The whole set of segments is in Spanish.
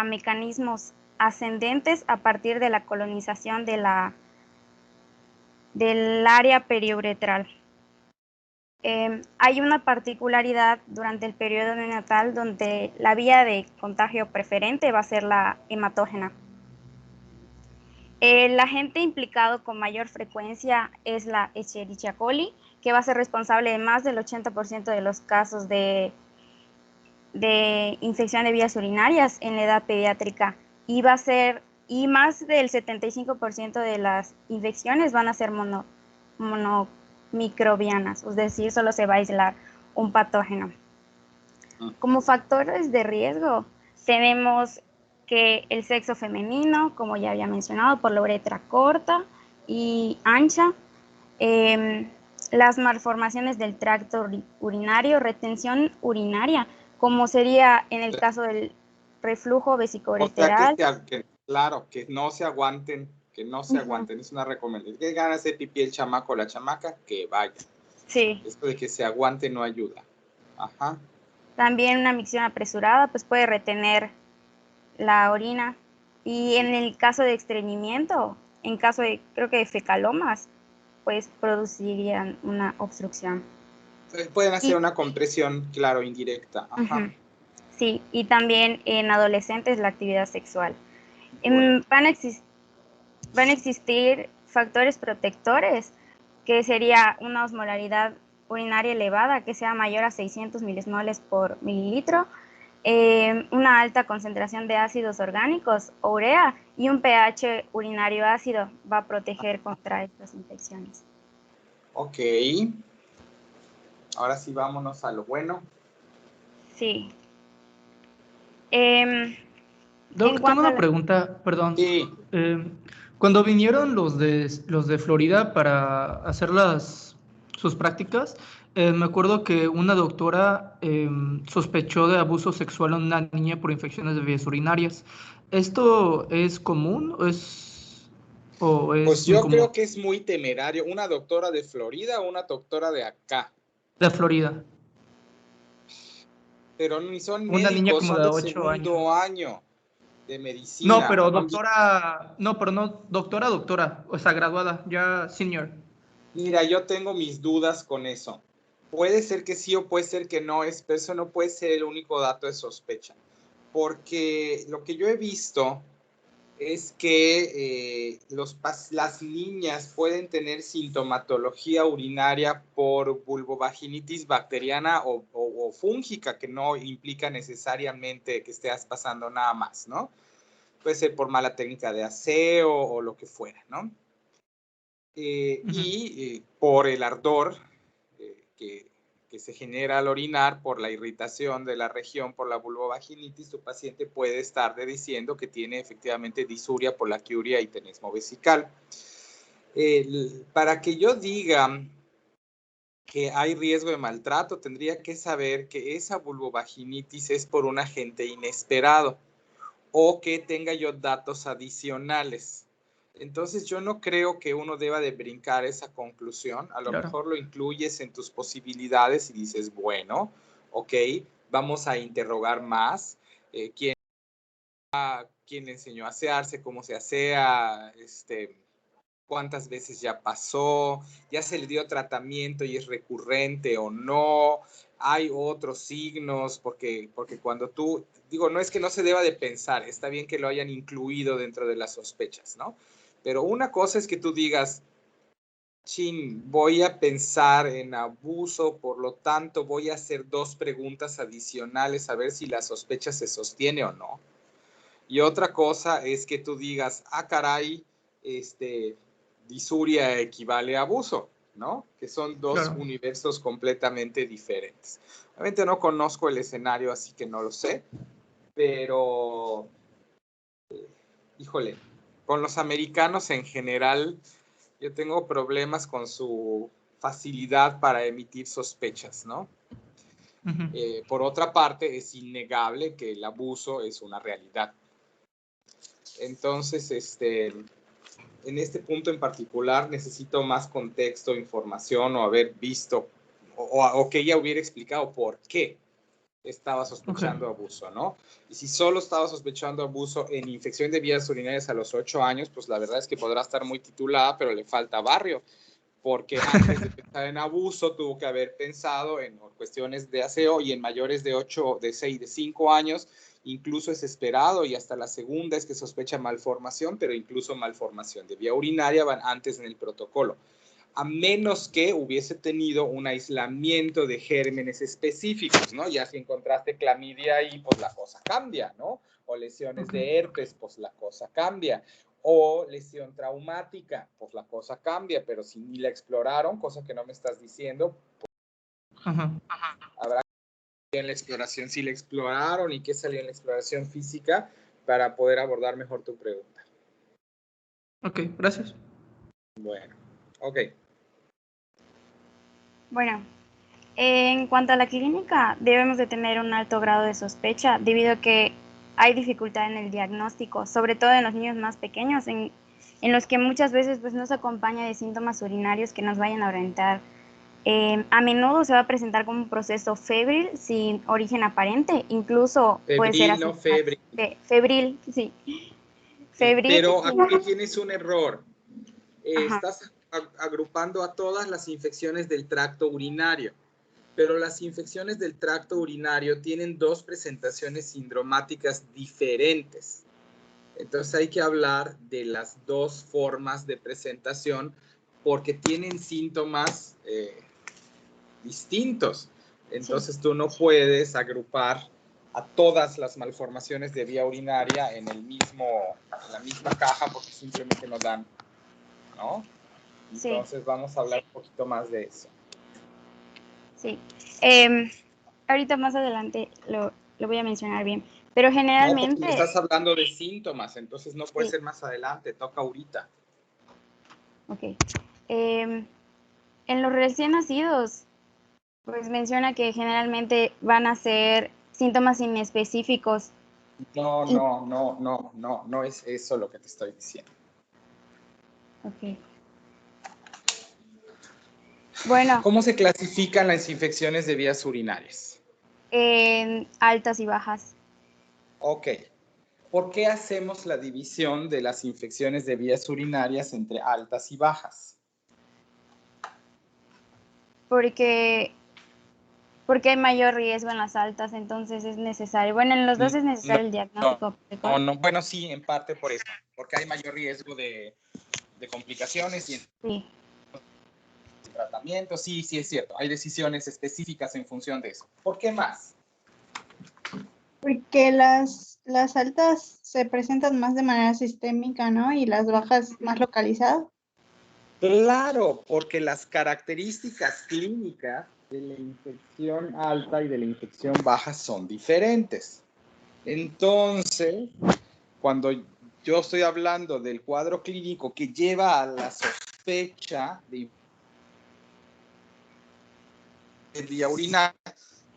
a mecanismos ascendentes a partir de la colonización del área periuretral. Hay una particularidad durante el periodo neonatal donde la vía de contagio preferente va a ser la hematógena. El agente implicado con mayor frecuencia es la Escherichia coli, que va a ser responsable de más del 80% de los casos de infección de vías urinarias en la edad pediátrica, y más del 75% de las infecciones van a ser monomicrobianas, es decir, solo se va a aislar un patógeno. Como factores de riesgo tenemos que el sexo femenino, como ya había mencionado, por la uretra corta y ancha, las malformaciones del tracto urinario, retención urinaria, como sería en el caso del reflujo vesicoureteral. O sea, claro, que no se aguanten, es una recomendación. Que gana hacer pipí el chamaco o la chamaca, que vaya. Sí. Esto de que se aguante no ayuda. Ajá. También una micción apresurada pues puede retener la orina, y en el caso de estreñimiento, en caso de, creo que de fecalomas, pues producirían una obstrucción. Pueden hacer una compresión, claro, indirecta. Ajá. Sí, y también en adolescentes la actividad sexual. Bueno. Van a existir factores protectores, que sería una osmolaridad urinaria elevada, que sea mayor a 600 milismoles por mililitro, una alta concentración de ácidos orgánicos o urea, y un pH urinario ácido va a proteger contra estas infecciones. Ok. Ahora sí, vámonos a lo bueno. Sí. Doc, tengo una pregunta, perdón. Sí. Cuando vinieron los de Florida para hacer sus prácticas, me acuerdo que una doctora sospechó de abuso sexual a una niña por infecciones de vías urinarias. ¿Esto es común o es Pues yo incomún? creo que es muy temerario. ¿Una doctora de Florida o una doctora de acá? De Florida. Pero ni son Una niña médicos, como son de de 8 segundo años. año de medicina. No, pero doctora, doctora, o sea, graduada, ya senior. Mira, yo tengo mis dudas con eso. Puede ser que sí o puede ser que no, eso no puede ser el único dato de sospecha. Porque lo que yo he visto es que las niñas pueden tener sintomatología urinaria por vulvovaginitis bacteriana o fúngica, que no implica necesariamente que estés pasando nada más, ¿no? Puede ser por mala técnica de aseo o lo que fuera, ¿no? Y por el ardor que se genera al orinar, por la irritación de la región, por la vulvovaginitis, tu paciente puede estar diciendo que tiene efectivamente disuria, polaquiuria y tenesmo vesical. Para que yo diga que hay riesgo de maltrato, tendría que saber que esa vulvovaginitis es por un agente inesperado o que tenga yo datos adicionales. Entonces yo no creo que uno deba de brincar esa conclusión. A lo mejor lo incluyes en tus posibilidades y dices, bueno, ok, vamos a interrogar más. ¿Quién le enseñó a asearse? ¿Cómo se asea? ¿Cuántas veces ya pasó? ¿Ya se le dio tratamiento y es recurrente o no? ¿Hay otros signos? Porque cuando tú, digo, no es que no se deba de pensar, está bien que lo hayan incluido dentro de las sospechas, ¿no? Pero una cosa es que tú digas, chin, voy a pensar en abuso, por lo tanto voy a hacer 2 preguntas adicionales a ver si la sospecha se sostiene o no. Y otra cosa es que tú digas, ah, caray, disuria equivale a abuso, ¿no? Que son 2 universos completamente diferentes. Obviamente no conozco el escenario, así que no lo sé, pero, híjole, con los americanos en general, yo tengo problemas con su facilidad para emitir sospechas, ¿no? Por otra parte, es innegable que el abuso es una realidad. Entonces, en este punto en particular necesito más contexto, información o haber visto o que ella hubiera explicado por qué. estaba sospechando abuso, ¿no? Y si solo estaba sospechando abuso en infección de vías urinarias a los 8 años, pues la verdad es que podrá estar muy titulada, pero le falta barrio, porque antes de pensar en abuso tuvo que haber pensado en cuestiones de aseo, y en mayores de 8, de 6, de 5 años, incluso es esperado, y hasta la segunda es que sospecha malformación, pero incluso malformación de vía urinaria van antes en el protocolo, a menos que hubiese tenido un aislamiento de gérmenes específicos, ¿no? Ya si encontraste clamidia ahí, pues la cosa cambia, ¿no? O lesiones de herpes, pues la cosa cambia. O lesión traumática, pues la cosa cambia, pero si ni la exploraron, cosa que no me estás diciendo, pues habrá que en la exploración si la exploraron y qué salió en la exploración física para poder abordar mejor tu pregunta. Ok, gracias. Bueno, ok. Bueno, en cuanto a la clínica, debemos de tener un alto grado de sospecha debido a que hay dificultad en el diagnóstico, sobre todo en los niños más pequeños, en los que muchas veces pues, no se acompaña de síntomas urinarios que nos vayan a orientar. A menudo se va a presentar como un proceso febril sin origen aparente, incluso puede ser Febril, no febril. Febril, sí. Febril. Pero aquí tienes un error. Ajá. Estás agrupando a todas las infecciones del tracto urinario, pero las infecciones del tracto urinario tienen dos presentaciones sindromáticas diferentes. Entonces hay que hablar de las dos formas de presentación porque tienen síntomas distintos. Entonces sí, tú no puedes agrupar a todas las malformaciones de vía urinaria en la misma caja porque simplemente no dan, ¿no? Entonces sí, vamos a hablar un poquito más de eso. Sí. Ahorita más adelante lo voy a mencionar bien, pero generalmente... No, porque estás hablando de síntomas, entonces no puede ser más adelante, toca ahorita. Ok. En los recién nacidos, pues menciona que generalmente van a ser síntomas inespecíficos. No es eso lo que te estoy diciendo. Ok. Bueno. ¿Cómo se clasifican las infecciones de vías urinarias? En altas y bajas. Ok. ¿Por qué hacemos la división de las infecciones de vías urinarias entre altas y bajas? Porque hay mayor riesgo en las altas, entonces es necesario. Bueno, en los dos es necesario el diagnóstico. Bueno, sí, en parte por eso, porque hay mayor riesgo de complicaciones y tratamiento. Sí, es cierto. Hay decisiones específicas en función de eso. ¿Por qué más? Porque las altas se presentan más de manera sistémica, ¿no? Y las bajas más localizadas. Claro, porque las características clínicas de la infección alta y de la infección baja son diferentes. Entonces, cuando yo estoy hablando del cuadro clínico que lleva a la sospecha de vía urinaria,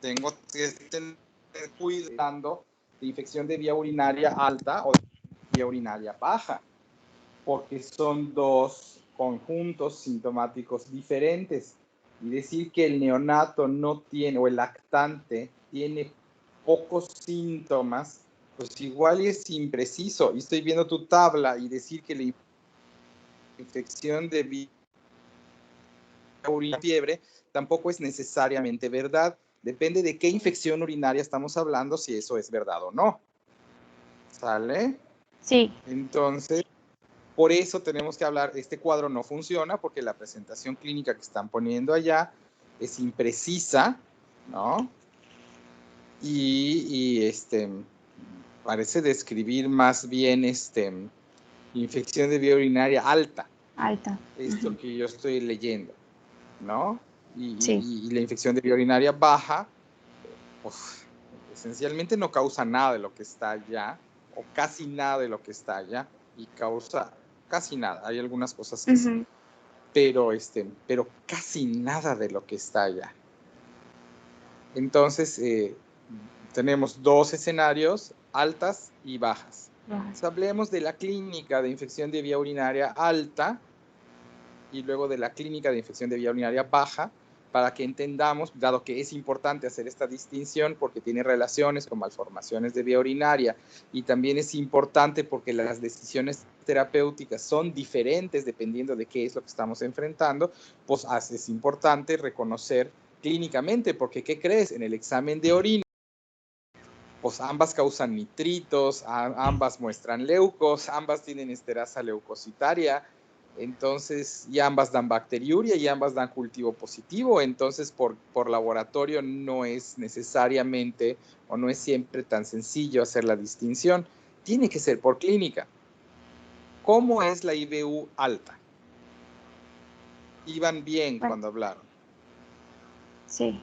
tengo que tener cuidado de infección de vía urinaria alta o de vía urinaria baja, porque son dos conjuntos sintomáticos diferentes. Y decir que el neonato no tiene, o el lactante tiene pocos síntomas, pues igual es impreciso. Y estoy viendo tu tabla y decir que la infección de vía urinaria fiebre tampoco es necesariamente verdad. Depende de qué infección urinaria estamos hablando, si eso es verdad o no. ¿Sale? Sí. Entonces, por eso tenemos que hablar, este cuadro no funciona porque la presentación clínica que están poniendo allá es imprecisa, ¿no? Y parece describir más bien infección de vía urinaria alta. Alta. Esto que yo estoy leyendo, ¿no? Sí. Y la infección de vía urinaria baja, pues, esencialmente no causa nada de lo que está allá, o casi nada de lo que está allá, y causa casi nada. Hay algunas cosas que sí, pero casi nada de lo que está allá. Entonces, tenemos dos escenarios, altas y bajas. Entonces, hablemos de la clínica de infección de vía urinaria alta y luego de la clínica de infección de vía urinaria baja, para que entendamos, dado que es importante hacer esta distinción porque tiene relaciones con malformaciones de vía urinaria y también es importante porque las decisiones terapéuticas son diferentes dependiendo de qué es lo que estamos enfrentando, pues es importante reconocer clínicamente, porque ¿qué crees? En el examen de orina, pues ambas causan nitritos, ambas muestran leucos, ambas tienen esterasa leucocitaria, entonces, y ambas dan bacteriuria y ambas dan cultivo positivo, entonces por laboratorio no es necesariamente o no es siempre tan sencillo hacer la distinción, tiene que ser por clínica. ¿Cómo es la IBU alta? Iban bien cuando hablaron. Sí.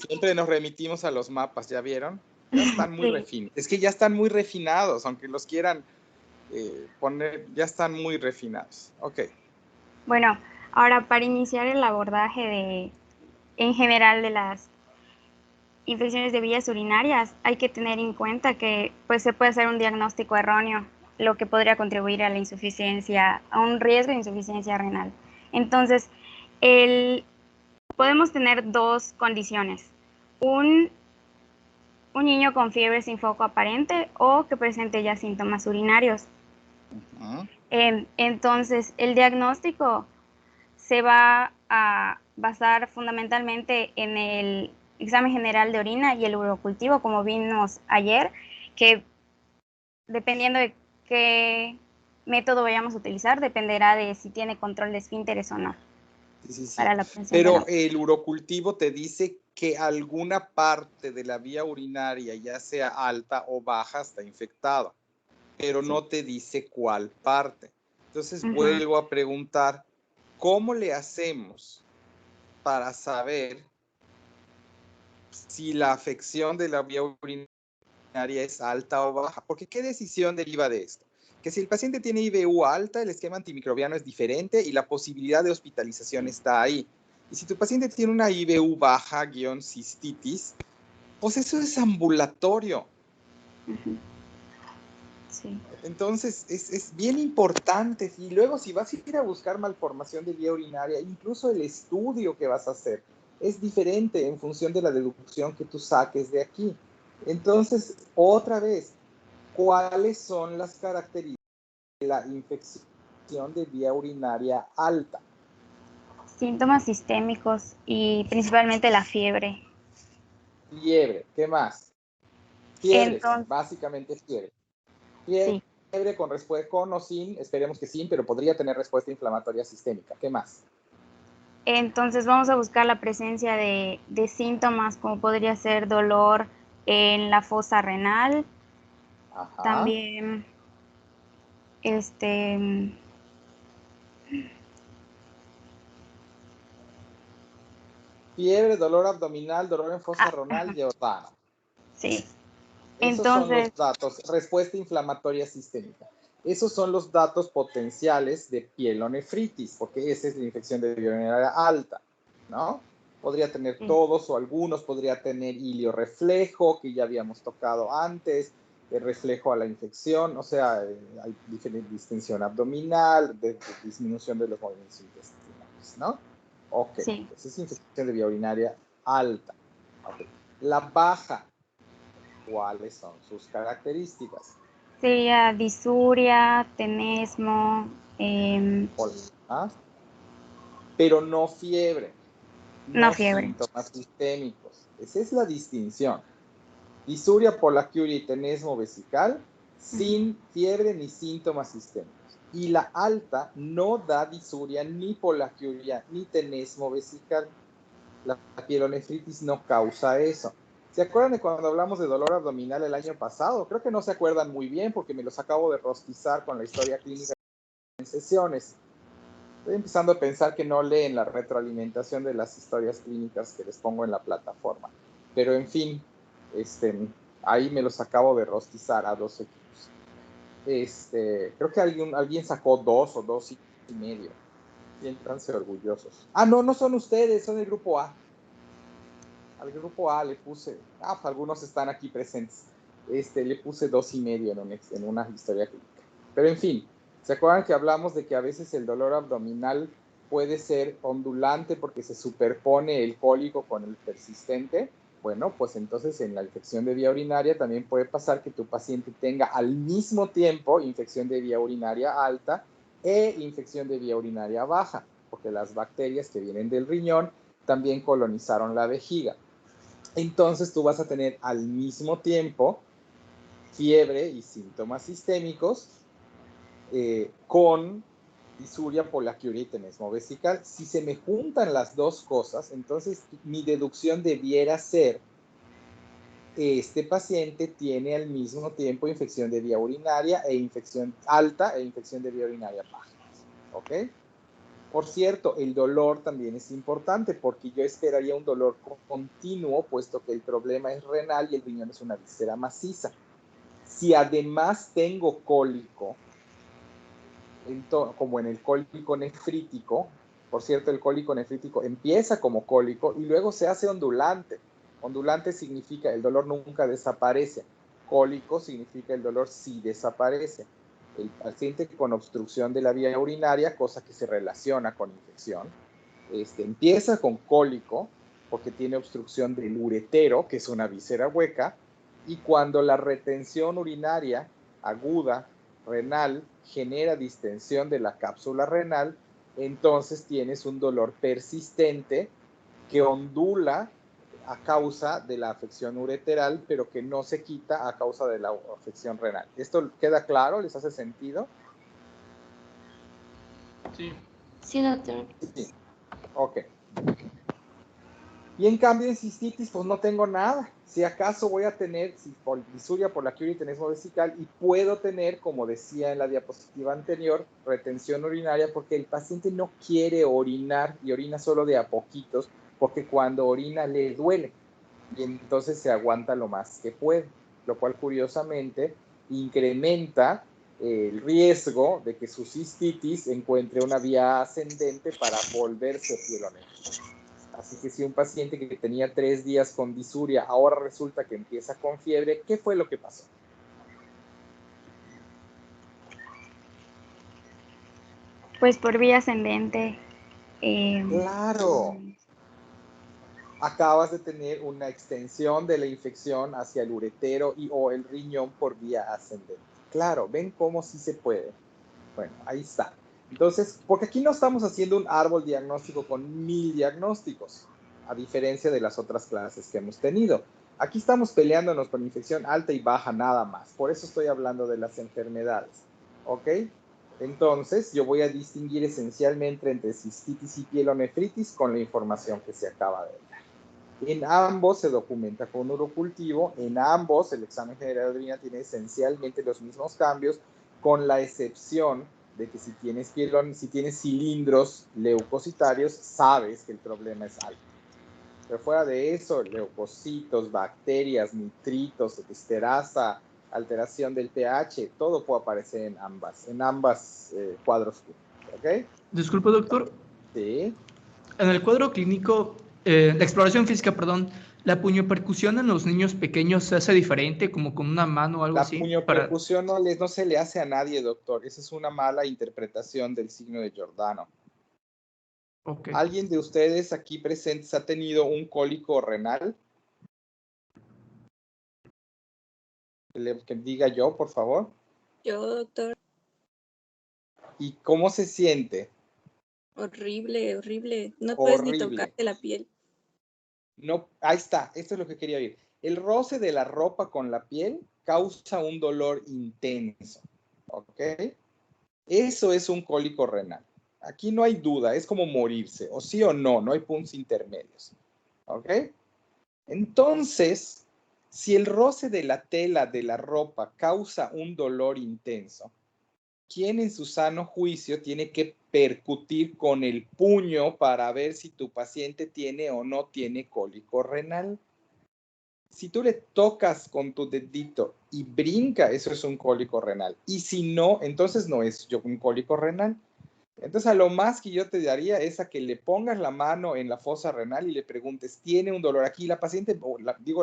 Siempre nos remitimos a los mapas, ¿ya vieron? Ya están muy refinados. Es que ya están muy refinados, aunque los quieran poner, ya están muy refinados. Ok. Bueno, ahora para iniciar el abordaje en general de las infecciones de vías urinarias, hay que tener en cuenta que pues, se puede hacer un diagnóstico erróneo, lo que podría contribuir a la insuficiencia, a un riesgo de insuficiencia renal. Entonces, podemos tener dos condiciones. Un niño con fiebre sin foco aparente o que presente ya síntomas urinarios. Entonces, el diagnóstico se va a basar fundamentalmente en el examen general de orina y el urocultivo, como vimos ayer, que dependiendo de qué método vayamos a utilizar, dependerá de si tiene control de esfínteres o no. Sí. Para la Pero el urocultivo te dice que alguna parte de la vía urinaria, ya sea alta o baja, está infectada, pero no te dice cuál parte. Entonces vuelvo a preguntar, ¿cómo le hacemos para saber si la afección de la vía urinaria es alta o baja? Porque ¿qué decisión deriva de esto? Que si el paciente tiene IBU alta, el esquema antimicrobiano es diferente y la posibilidad de hospitalización está ahí. Y si tu paciente tiene una IBU baja, cistitis, pues eso es ambulatorio. Sí. Entonces, es bien importante. Y luego, si vas a ir a buscar malformación de vía urinaria, incluso el estudio que vas a hacer es diferente en función de la deducción que tú saques de aquí. Entonces, otra vez, ¿cuáles son las características de la infección de vía urinaria alta? Síntomas sistémicos y principalmente la fiebre. Fiebre, ¿qué más? Fiebre, Entonces, básicamente fiebre. Fiebre con respuesta, con o sin, esperemos que sí, pero podría tener respuesta inflamatoria sistémica. ¿Qué más? Entonces vamos a buscar la presencia de síntomas como podría ser dolor en la fosa renal. Ajá. También fiebre, dolor abdominal, dolor en fosa renal y organo. Sí. Esos son los datos. Respuesta inflamatoria sistémica. Esos son los datos potenciales de pielonefritis, porque esa es la infección de vía urinaria alta, ¿no? Podría tener todos o algunos, podría tener ilioreflejo, que ya habíamos tocado antes, el reflejo a la infección, o sea, hay diferente distensión abdominal, de disminución de los movimientos intestinales, ¿no? Ok, sí. esa es infección de vía urinaria alta. Okay. La baja, ¿cuáles son sus características? Sería disuria, tenesmo. Pero no fiebre. No fiebre. Síntomas sistémicos. Esa es la distinción. Disuria, polaquiuria y tenesmo vesical sin fiebre ni síntomas sistémicos. Y la alta no da disuria, ni polaquiuria, ni tenesmo vesical. La pielonefritis no causa eso. ¿Se acuerdan de cuando hablamos de dolor abdominal el año pasado? Creo que no se acuerdan muy bien porque me los acabo de rostizar con la historia clínica en sesiones. Estoy empezando a pensar que no leen la retroalimentación de las historias clínicas que les pongo en la plataforma. Pero en fin, ahí me los acabo de rostizar a 2 equipos. Creo que alguien sacó 2 o 2.5. Siéntanse orgullosos. No son ustedes, son el grupo A. Al grupo A le puse, pues algunos están aquí presentes, le puse 2.5 en una historia clínica. Pero en fin, ¿se acuerdan que hablamos de que a veces el dolor abdominal puede ser ondulante porque se superpone el cólico con el persistente. Bueno, pues entonces en la infección de vía urinaria también puede pasar que tu paciente tenga al mismo tiempo infección de vía urinaria alta e infección de vía urinaria baja, porque las bacterias que vienen del riñón también colonizaron la vejiga. Entonces tú vas a tener al mismo tiempo fiebre y síntomas sistémicos con disuria, poliaquiuria y tenesmo vesical. Si se me juntan las dos cosas, entonces mi deducción debiera ser: este paciente tiene al mismo tiempo infección de vía urinaria e infección alta e infección de vía urinaria baja. ¿Ok? Por cierto, el dolor también es importante porque yo esperaría un dolor continuo, puesto que el problema es renal y el riñón es una víscera maciza. Si además tengo cólico, como en el cólico nefrítico, por cierto, el cólico nefrítico empieza como cólico y luego se hace ondulante. Ondulante significa el dolor nunca desaparece. Cólico significa el dolor sí desaparece. El paciente con obstrucción de la vía urinaria, cosa que se relaciona con infección, empieza con cólico porque tiene obstrucción del uretero, que es una víscera hueca, y cuando la retención urinaria aguda renal genera distensión de la cápsula renal, entonces tienes un dolor persistente que ondula a causa de la afección ureteral, pero que no se quita a causa de la afección renal. ¿Esto queda claro? ¿Les hace sentido? Sí. Sí, doctor. Sí. Ok. Y en cambio en cistitis pues no tengo nada. Si acaso voy a tener disuria, poliaquiuria y tenesmo vesical, y puedo tener, como decía en la diapositiva anterior, retención urinaria porque el paciente no quiere orinar y orina solo de a poquitos porque cuando orina le duele y entonces se aguanta lo más que puede, lo cual curiosamente incrementa el riesgo de que su cistitis encuentre una vía ascendente para volverse pielonefrítica. Así que si un paciente que tenía 3 días con disuria ahora resulta que empieza con fiebre, ¿qué fue lo que pasó? Pues por vía ascendente. Claro. Acabas de tener una extensión de la infección hacia el uretero y o el riñón por vía ascendente. Claro, ¿ven cómo sí se puede? Bueno, ahí está. Entonces, porque aquí no estamos haciendo un árbol diagnóstico con 1000 diagnósticos, a diferencia de las otras clases que hemos tenido. Aquí estamos peleándonos con infección alta y baja nada más. Por eso estoy hablando de las enfermedades. ¿Ok? Entonces, yo voy a distinguir esencialmente entre cistitis y pielonefritis con la información que se acaba de dar. En ambos se documenta con urocultivo. En ambos, el examen general de orina tiene esencialmente los mismos cambios, con la excepción de que si tienes cilindros leucocitarios, sabes que el problema es alto. Pero fuera de eso, leucocitos, bacterias, nitritos, esterasa, alteración del pH, todo puede aparecer en ambas cuadros clínicos. ¿Ok? Disculpe, doctor. Sí. En el cuadro clínico, la exploración física, perdón, ¿la puñopercusión en los niños pequeños se hace diferente, como con una mano o algo La así? puñopercusión no se le hace a nadie, doctor. Esa es una mala interpretación del signo de Giordano. Okay. ¿Alguien de ustedes aquí presentes ha tenido un cólico renal? Que diga yo, por favor. Yo, doctor. ¿Y cómo se siente? Horrible, horrible. No puedes ni tocarte la piel. No, ahí está, esto es lo que quería oír. El roce de la ropa con la piel causa un dolor intenso, ¿ok? Eso es un cólico renal. Aquí no hay duda, es como morirse, o sí o no, no hay puntos intermedios, ¿ok? Entonces, si el roce de la tela de la ropa causa un dolor intenso, ¿quién en su sano juicio tiene que percutir con el puño para ver si tu paciente tiene o no tiene cólico renal? Si tú le tocas con tu dedito y brinca, eso es un cólico renal. Y si no, entonces no es un cólico renal. Entonces, a lo más que yo te daría es a que le pongas la mano en la fosa renal y le preguntes, ¿tiene un dolor aquí? La paciente,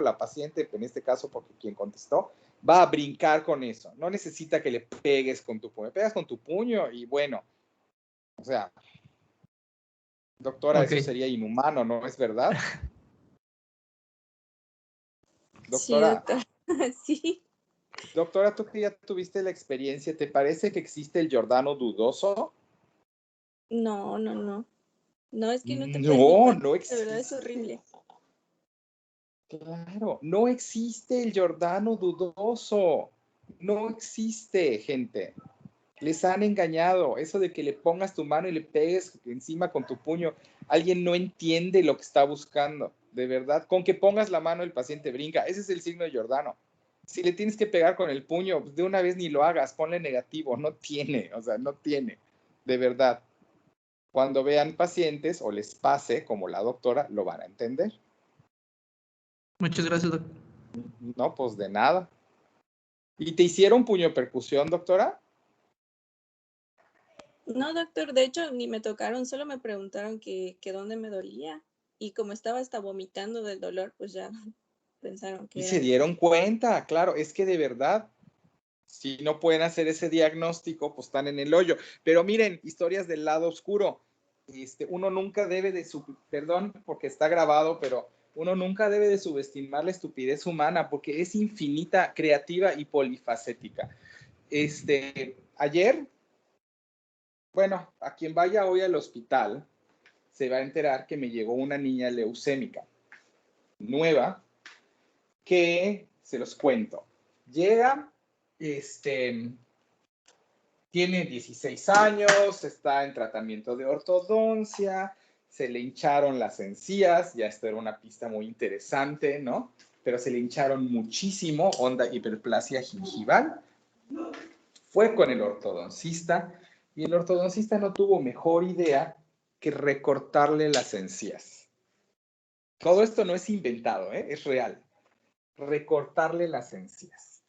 la paciente, en este caso, porque quien contestó, va a brincar con eso. No necesita que le pegues con tu puño. Pegas con tu puño y bueno, o sea, Doctora, Ok. eso sería inhumano, ¿no es verdad? Sí, Doctora, doctor. Sí. doctora, tú que ya tuviste la experiencia, ¿te parece que existe el Giordano dudoso? No, no, no. No, es que no te puedes ni No, parar. no De verdad es existe. horrible. Claro, no existe el Giordano dudoso. No existe, gente. Les han engañado. Eso de que le pongas tu mano y le pegues encima con tu puño. Alguien no entiende lo que está buscando. De verdad, con que pongas la mano el paciente brinca. Ese es el signo de Giordano. Si le tienes que pegar con el puño, pues de una vez ni lo hagas. Ponle negativo. No tiene, o sea, no tiene. De verdad. Cuando vean pacientes o les pase, como la doctora, lo van a entender. Muchas gracias, doctor. No, pues de nada. ¿Y te hicieron puño percusión, doctora? No, doctor, de hecho ni me tocaron, solo me preguntaron que dónde me dolía. Y como estaba hasta vomitando del dolor, pues ya pensaron que Y era se eso. dieron cuenta, claro, es que de verdad, si no pueden hacer ese diagnóstico, pues están en el hoyo. Pero miren, historias del lado oscuro. Uno nunca debe de, perdón porque está grabado, pero uno nunca debe de subestimar la estupidez humana porque es infinita, creativa y polifacética. Ayer, bueno, a quien vaya hoy al hospital, se va a enterar que me llegó una niña leucémica nueva, que se los cuento. Llega, tiene 16 años, está en tratamiento de ortodoncia, se le hincharon las encías, ya esto era una pista muy interesante, ¿no? Pero se le hincharon muchísimo, onda hiperplasia gingival. Fue con el ortodoncista y el ortodoncista no tuvo mejor idea que recortarle las encías. Todo esto no es inventado, es real. Recortarle las encías.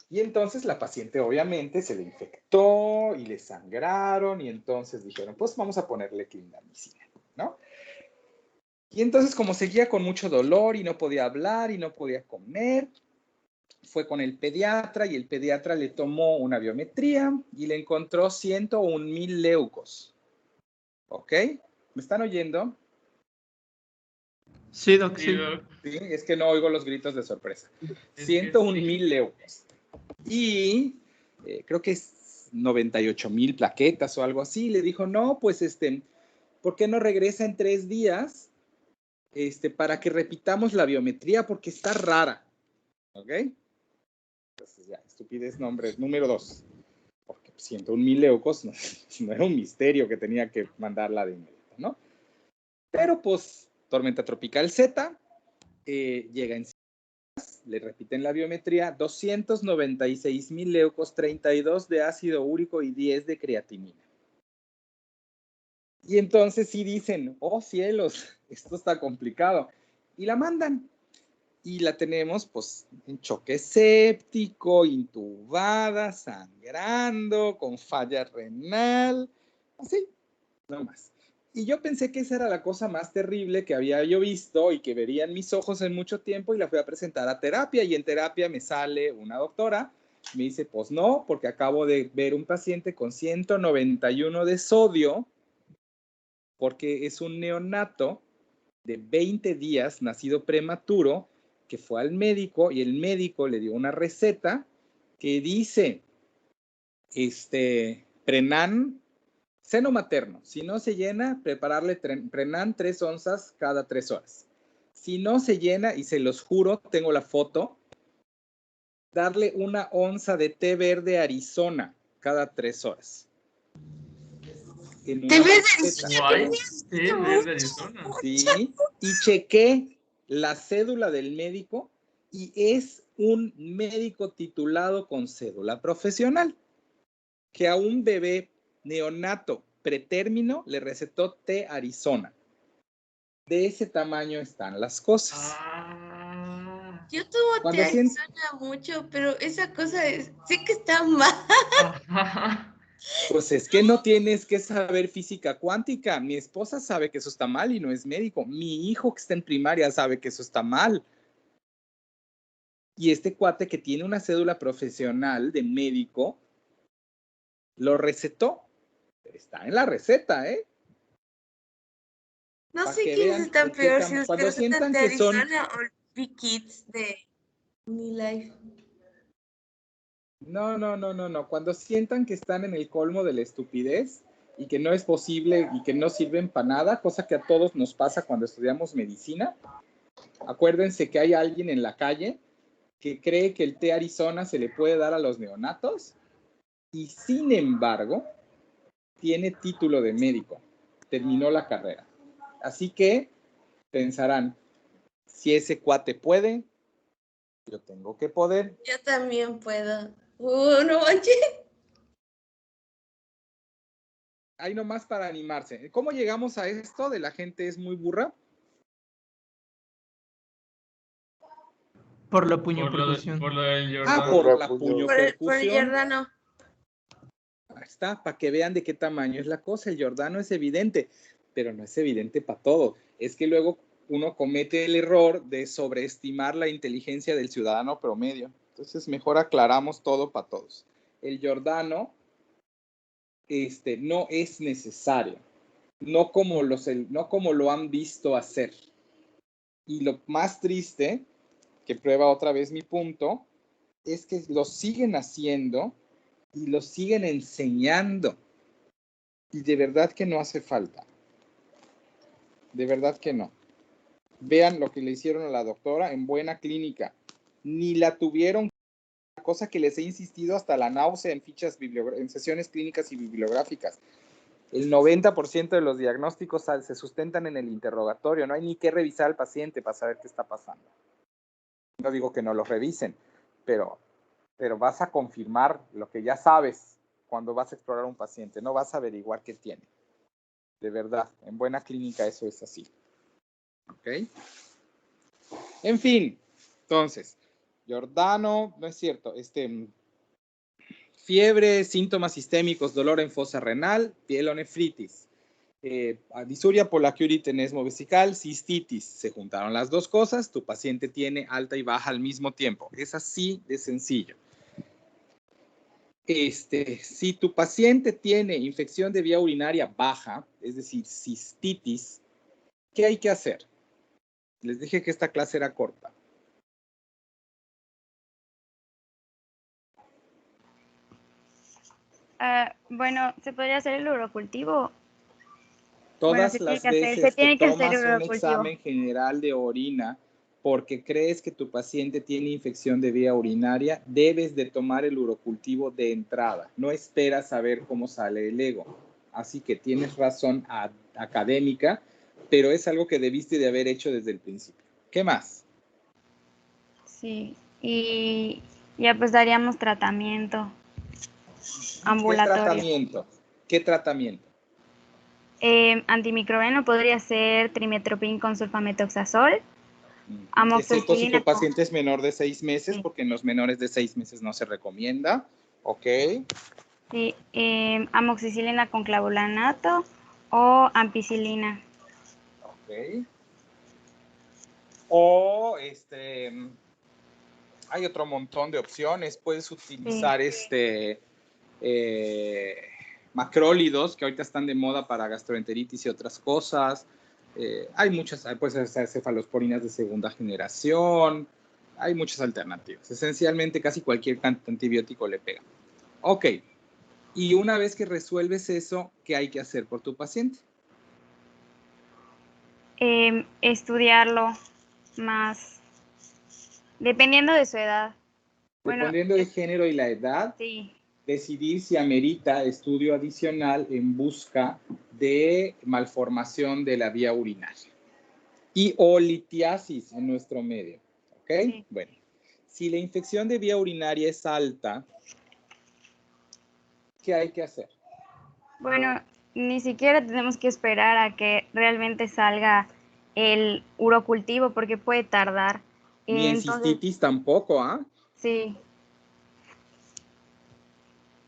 Y entonces la paciente obviamente se le infectó y le sangraron y entonces dijeron, pues vamos a ponerle clindamicina, ¿no? Y entonces como seguía con mucho dolor y no podía hablar y no podía comer, fue con el pediatra y el pediatra le tomó una biometría y le encontró 101,000 leucos. ¿Ok? ¿Me están oyendo? Sí, doc, sí. Sí, es que no oigo los gritos de sorpresa. 101,000 leucos. Y creo que es 98,000 plaquetas o algo así. Le dijo, no, pues ¿por qué no regresa en 3 días para que repitamos la biometría? Porque está rara. ¿Ok? Entonces ya, estupidez número 2. Porque 101,000 leucos no era un misterio que tenía que mandarla de inmediato, ¿no? Pero pues, tormenta tropical Z, llega en le repiten la biometría, 296,000 leucos, 32 de ácido úrico y 10 de creatinina. Y entonces sí dicen, oh cielos, esto está complicado. Y la mandan. Y la tenemos pues en choque séptico, intubada, sangrando, con falla renal, así, no más. Y yo pensé que esa era la cosa más terrible que había yo visto y que vería en mis ojos en mucho tiempo y la fui a presentar a terapia y en terapia me sale una doctora, me dice, pues no, porque acabo de ver un paciente con 191 de sodio porque es un neonato de 20 días nacido prematuro que fue al médico y el médico le dio una receta que dice, Prenan, seno materno, si no se llena, prepararle Prenan 3 onzas cada 3 horas. Si no se llena, y se los juro, tengo la foto, darle 1 onza de té verde Arizona cada 3 horas. ¿Té verde Arizona? Sí, verde Arizona. Sí, y chequé la cédula del médico y es un médico titulado con cédula profesional que a un bebé neonato pretérmino le recetó té Arizona. De ese tamaño están las cosas. Yo tomo té Cuando sientes... Arizona mucho, pero esa cosa sé que está mal. Pues es que no tienes que saber física cuántica. Mi esposa sabe que eso está mal y no es médico. Mi hijo que está en primaria sabe que eso está mal. Y este cuate que tiene una cédula profesional de médico lo recetó. Está en la receta, ¿eh? No para sé que quiénes vean están de qué peor, si los que cuando resultan sientan de que son, Arizona o Big Kids de Unilife. no, cuando sientan que están en el colmo de la estupidez y que no es posible y que no sirven para nada, cosa que a todos nos pasa cuando estudiamos medicina, acuérdense que hay alguien en la calle que cree que el té Arizona se le puede dar a los neonatos y sin embargo tiene título de médico, terminó la carrera. Así que pensarán, si ese cuate puede, yo tengo que poder. Yo también puedo. No manches. Ahí nomás para animarse. ¿Cómo llegamos a esto de la gente es muy burra? Por la Por puño-percusión. lo del Ah, Jordano. por la Por el puño-percusión. Giordano. Ahí está, para que vean de qué tamaño es la cosa. El Giordano es evidente, pero no es evidente para todo. Es que luego uno comete el error de sobreestimar la inteligencia del ciudadano promedio. Entonces, mejor aclaramos todo para todos. El Giordano no es necesario, no como lo han visto hacer. Y lo más triste, que prueba otra vez mi punto, es que lo siguen haciendo y lo siguen enseñando. Y de verdad que no hace falta. De verdad que no. Vean lo que le hicieron a la doctora en Buena Clínica. Ni la tuvieron, cosa que les he insistido hasta la náusea en sesiones clínicas y bibliográficas. El 90% de los diagnósticos se sustentan en el interrogatorio. No hay ni que revisar al paciente para saber qué está pasando. No digo que no los revisen, pero vas a confirmar lo que ya sabes cuando vas a explorar un paciente. No vas a averiguar qué tiene. De verdad, en Buena Clínica eso es así. ¿Ok? En fin, entonces, Giordano, no es cierto, fiebre, síntomas sistémicos, dolor en fosa renal, pielonefritis, disuria polaquiuria tenesmo vesical, cistitis. Se juntaron las dos cosas, tu paciente tiene alta y baja al mismo tiempo. Es así de sencillo. Si tu paciente tiene infección de vía urinaria baja, es decir, cistitis, ¿qué hay que hacer? Les dije que esta clase era corta. Bueno, ¿se podría hacer el urocultivo? Todas Se tiene las que hacer, se veces que tiene que hacer tomas un urocultivo. examen general de orina porque crees que tu paciente tiene infección de vía urinaria, debes de tomar el urocultivo de entrada. No esperas a ver cómo sale el ego. Así que tienes razón académica, pero es algo que debiste de haber hecho desde el principio. ¿Qué más? Sí, y ya pues daríamos tratamiento ambulatorio. ¿Qué tratamiento? Antimicrobiano podría ser trimetoprim con sulfametoxazol, Excepto si amoxicilina tu paciente es menor de 6 meses, sí. porque en los menores de 6 meses no se recomienda. Ok. Sí, amoxicilina con clavulanato o ampicilina. Ok. O hay otro montón de opciones. Puedes utilizar macrólidos, que ahorita están de moda para gastroenteritis y otras cosas. Hay muchas, puedes hacer cefalosporinas de segunda generación. Hay muchas alternativas. Esencialmente casi cualquier antibiótico le pega. Ok. Y una vez que resuelves eso, ¿qué hay que hacer por tu paciente? Estudiarlo más, dependiendo de su edad. Dependiendo del género y la edad, Sí. decidir si amerita estudio adicional en busca de malformación de la vía urinaria y o litiasis en nuestro medio. ¿Ok? Sí. Bueno, si la infección de vía urinaria es alta, ¿qué hay que hacer? Bueno, ni siquiera tenemos que esperar a que realmente salga el urocultivo porque puede tardar. Ni en Entonces, cistitis tampoco, ¿ah? sí.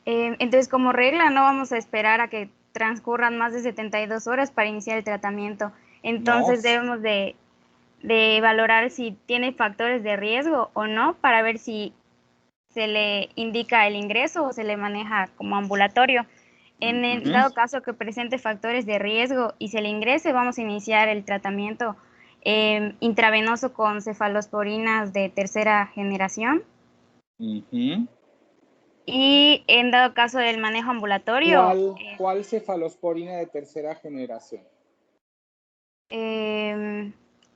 Entonces, como regla, no vamos a esperar a que transcurran más de 72 horas para iniciar el tratamiento. Entonces, No. debemos de valorar si tiene factores de riesgo o no para ver si se le indica el ingreso o se le maneja como ambulatorio. En el dado caso que presente factores de riesgo y se le ingrese, vamos a iniciar el tratamiento intravenoso con cefalosporinas de tercera generación. Ujú. Y en dado caso del manejo ambulatorio, ¿Cuál cefalosporina de tercera generación?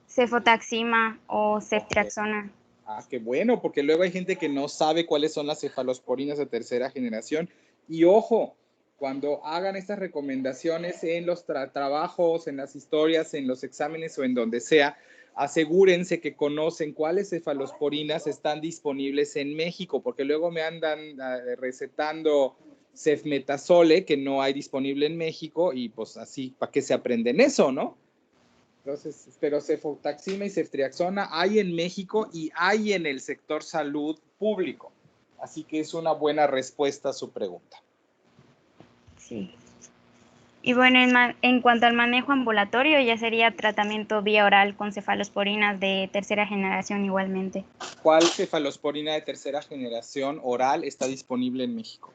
cefotaxima o ceftriaxona. Ah, qué bueno, porque luego hay gente que no sabe cuáles son las cefalosporinas de tercera generación. Y ojo, cuando hagan estas recomendaciones en los trabajos, en las historias, en los exámenes o en donde sea, asegúrense que conocen cuáles cefalosporinas están disponibles en México, porque luego me andan recetando cefmetazole que no hay disponible en México y pues así, ¿para qué se aprenden eso, no? Entonces, pero cefotaxima y ceftriaxona hay en México y hay en el sector salud público. Así que es una buena respuesta a su pregunta. Sí. Y bueno, en cuanto al manejo ambulatorio, ya sería tratamiento vía oral con cefalosporinas de tercera generación igualmente. ¿Cuál cefalosporina de tercera generación oral está disponible en México?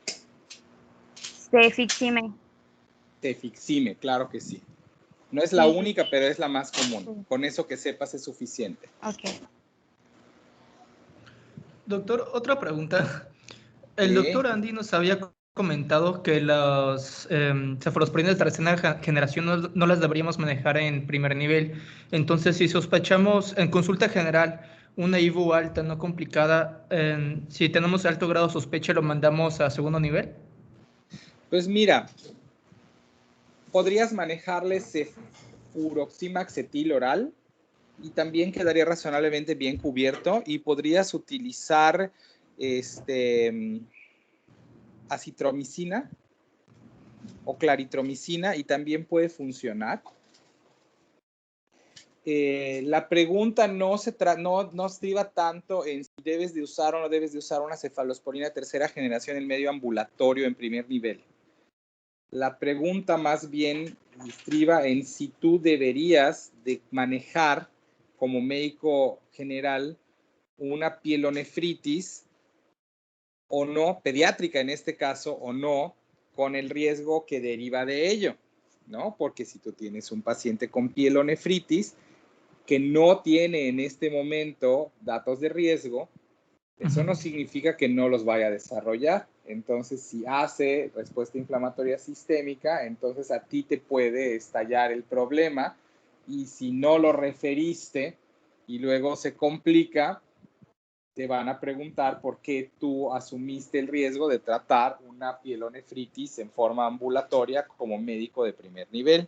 Cefixime. Cefixime, claro que sí. No es la única, pero es la más común. Con eso que sepas es suficiente. Ok. Doctor, otra pregunta. El doctor Andy nos había comentado que las cefalosporinas de tercera generación no las deberíamos manejar en primer nivel. Entonces, si sospechamos en consulta general una IBU alta, no complicada, si tenemos alto grado de sospecha, ¿lo mandamos a segundo nivel? Pues mira, podrías manejarle cefuroximaxetil oral y también quedaría razonablemente bien cubierto y podrías utilizar acitromicina o claritromicina y también puede funcionar. La pregunta no estriba tanto en si debes de usar o no debes de usar una cefalosporina de tercera generación en medio ambulatorio en primer nivel. La pregunta más bien estriba en si tú deberías de manejar como médico general una pielonefritis o no, pediátrica en este caso, o no, con el riesgo que deriva de ello, ¿no? Porque si tú tienes un paciente con pielonefritis que no tiene en este momento datos de riesgo, eso no significa que no los vaya a desarrollar. Entonces, si hace respuesta inflamatoria sistémica, entonces a ti te puede estallar el problema y si no lo referiste y luego se complica, te van a preguntar por qué tú asumiste el riesgo de tratar una pielonefritis en forma ambulatoria como médico de primer nivel.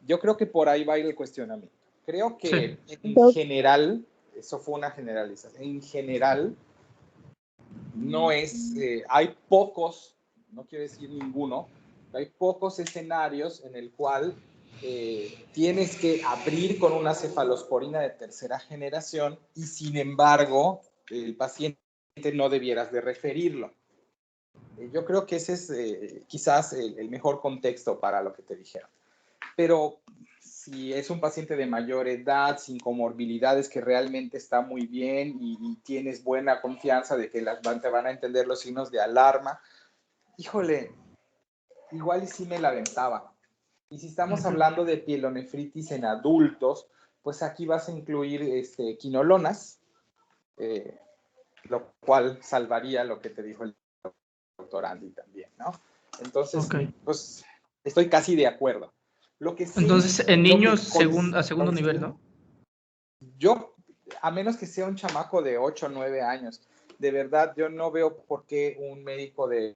Yo creo que por ahí va a ir el cuestionamiento. Creo que en general, eso fue una generalización, en general no es, hay pocos, no quiero decir ninguno, hay pocos escenarios en el cual tienes que abrir con una cefalosporina de tercera generación y sin embargo el paciente no debieras de referirlo. Yo creo que ese es quizás el mejor contexto para lo que te dijeron. Pero si es un paciente de mayor edad, sin comorbilidades, que realmente está muy bien y tienes buena confianza de que te van a entender los signos de alarma, híjole, igual y sí me la aventaba. Y si estamos hablando de pielonefritis en adultos, pues aquí vas a incluir quinolonas, lo cual salvaría lo que te dijo el doctor Andy también, ¿no? Entonces, pues estoy casi de acuerdo. Lo que sí, entonces, en niños a segundo nivel, ¿no? Yo, a menos que sea un chamaco de 8 o 9 años, de verdad, yo no veo por qué un médico de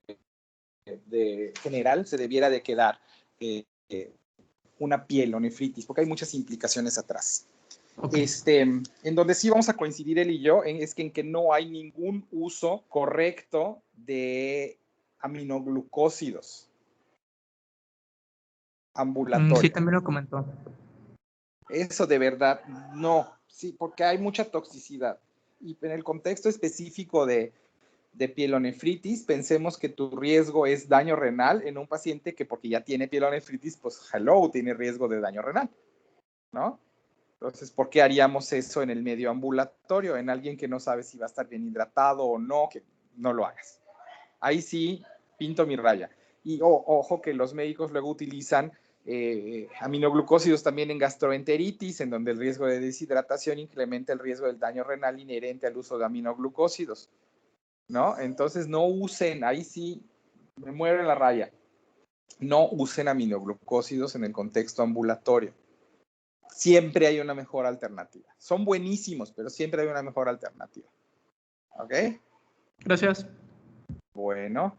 general se debiera de quedar una pielonefritis, porque hay muchas implicaciones atrás. En donde sí vamos a coincidir él y yo, es que en que no hay ningún uso correcto de aminoglucósidos ambulatorios. Sí, también lo comentó. Eso de verdad, no. Sí, porque hay mucha toxicidad. Y en el contexto específico de pielonefritis, pensemos que tu riesgo es daño renal en un paciente que porque ya tiene pielonefritis, pues tiene riesgo de daño renal, ¿no? Entonces, ¿por qué haríamos eso en el medio ambulatorio? En alguien que no sabe si va a estar bien hidratado o no, que no lo hagas. Ahí sí, pinto mi raya. Y ojo que los médicos luego utilizan aminoglucósidos también en gastroenteritis, en donde el riesgo de deshidratación incrementa el riesgo del daño renal inherente al uso de aminoglucósidos, ¿no? Entonces no usen, ahí sí me muero en la raya, no usen aminoglucósidos en el contexto ambulatorio. Siempre hay una mejor alternativa. Son buenísimos, pero siempre hay una mejor alternativa. ¿Ok? Gracias. Bueno.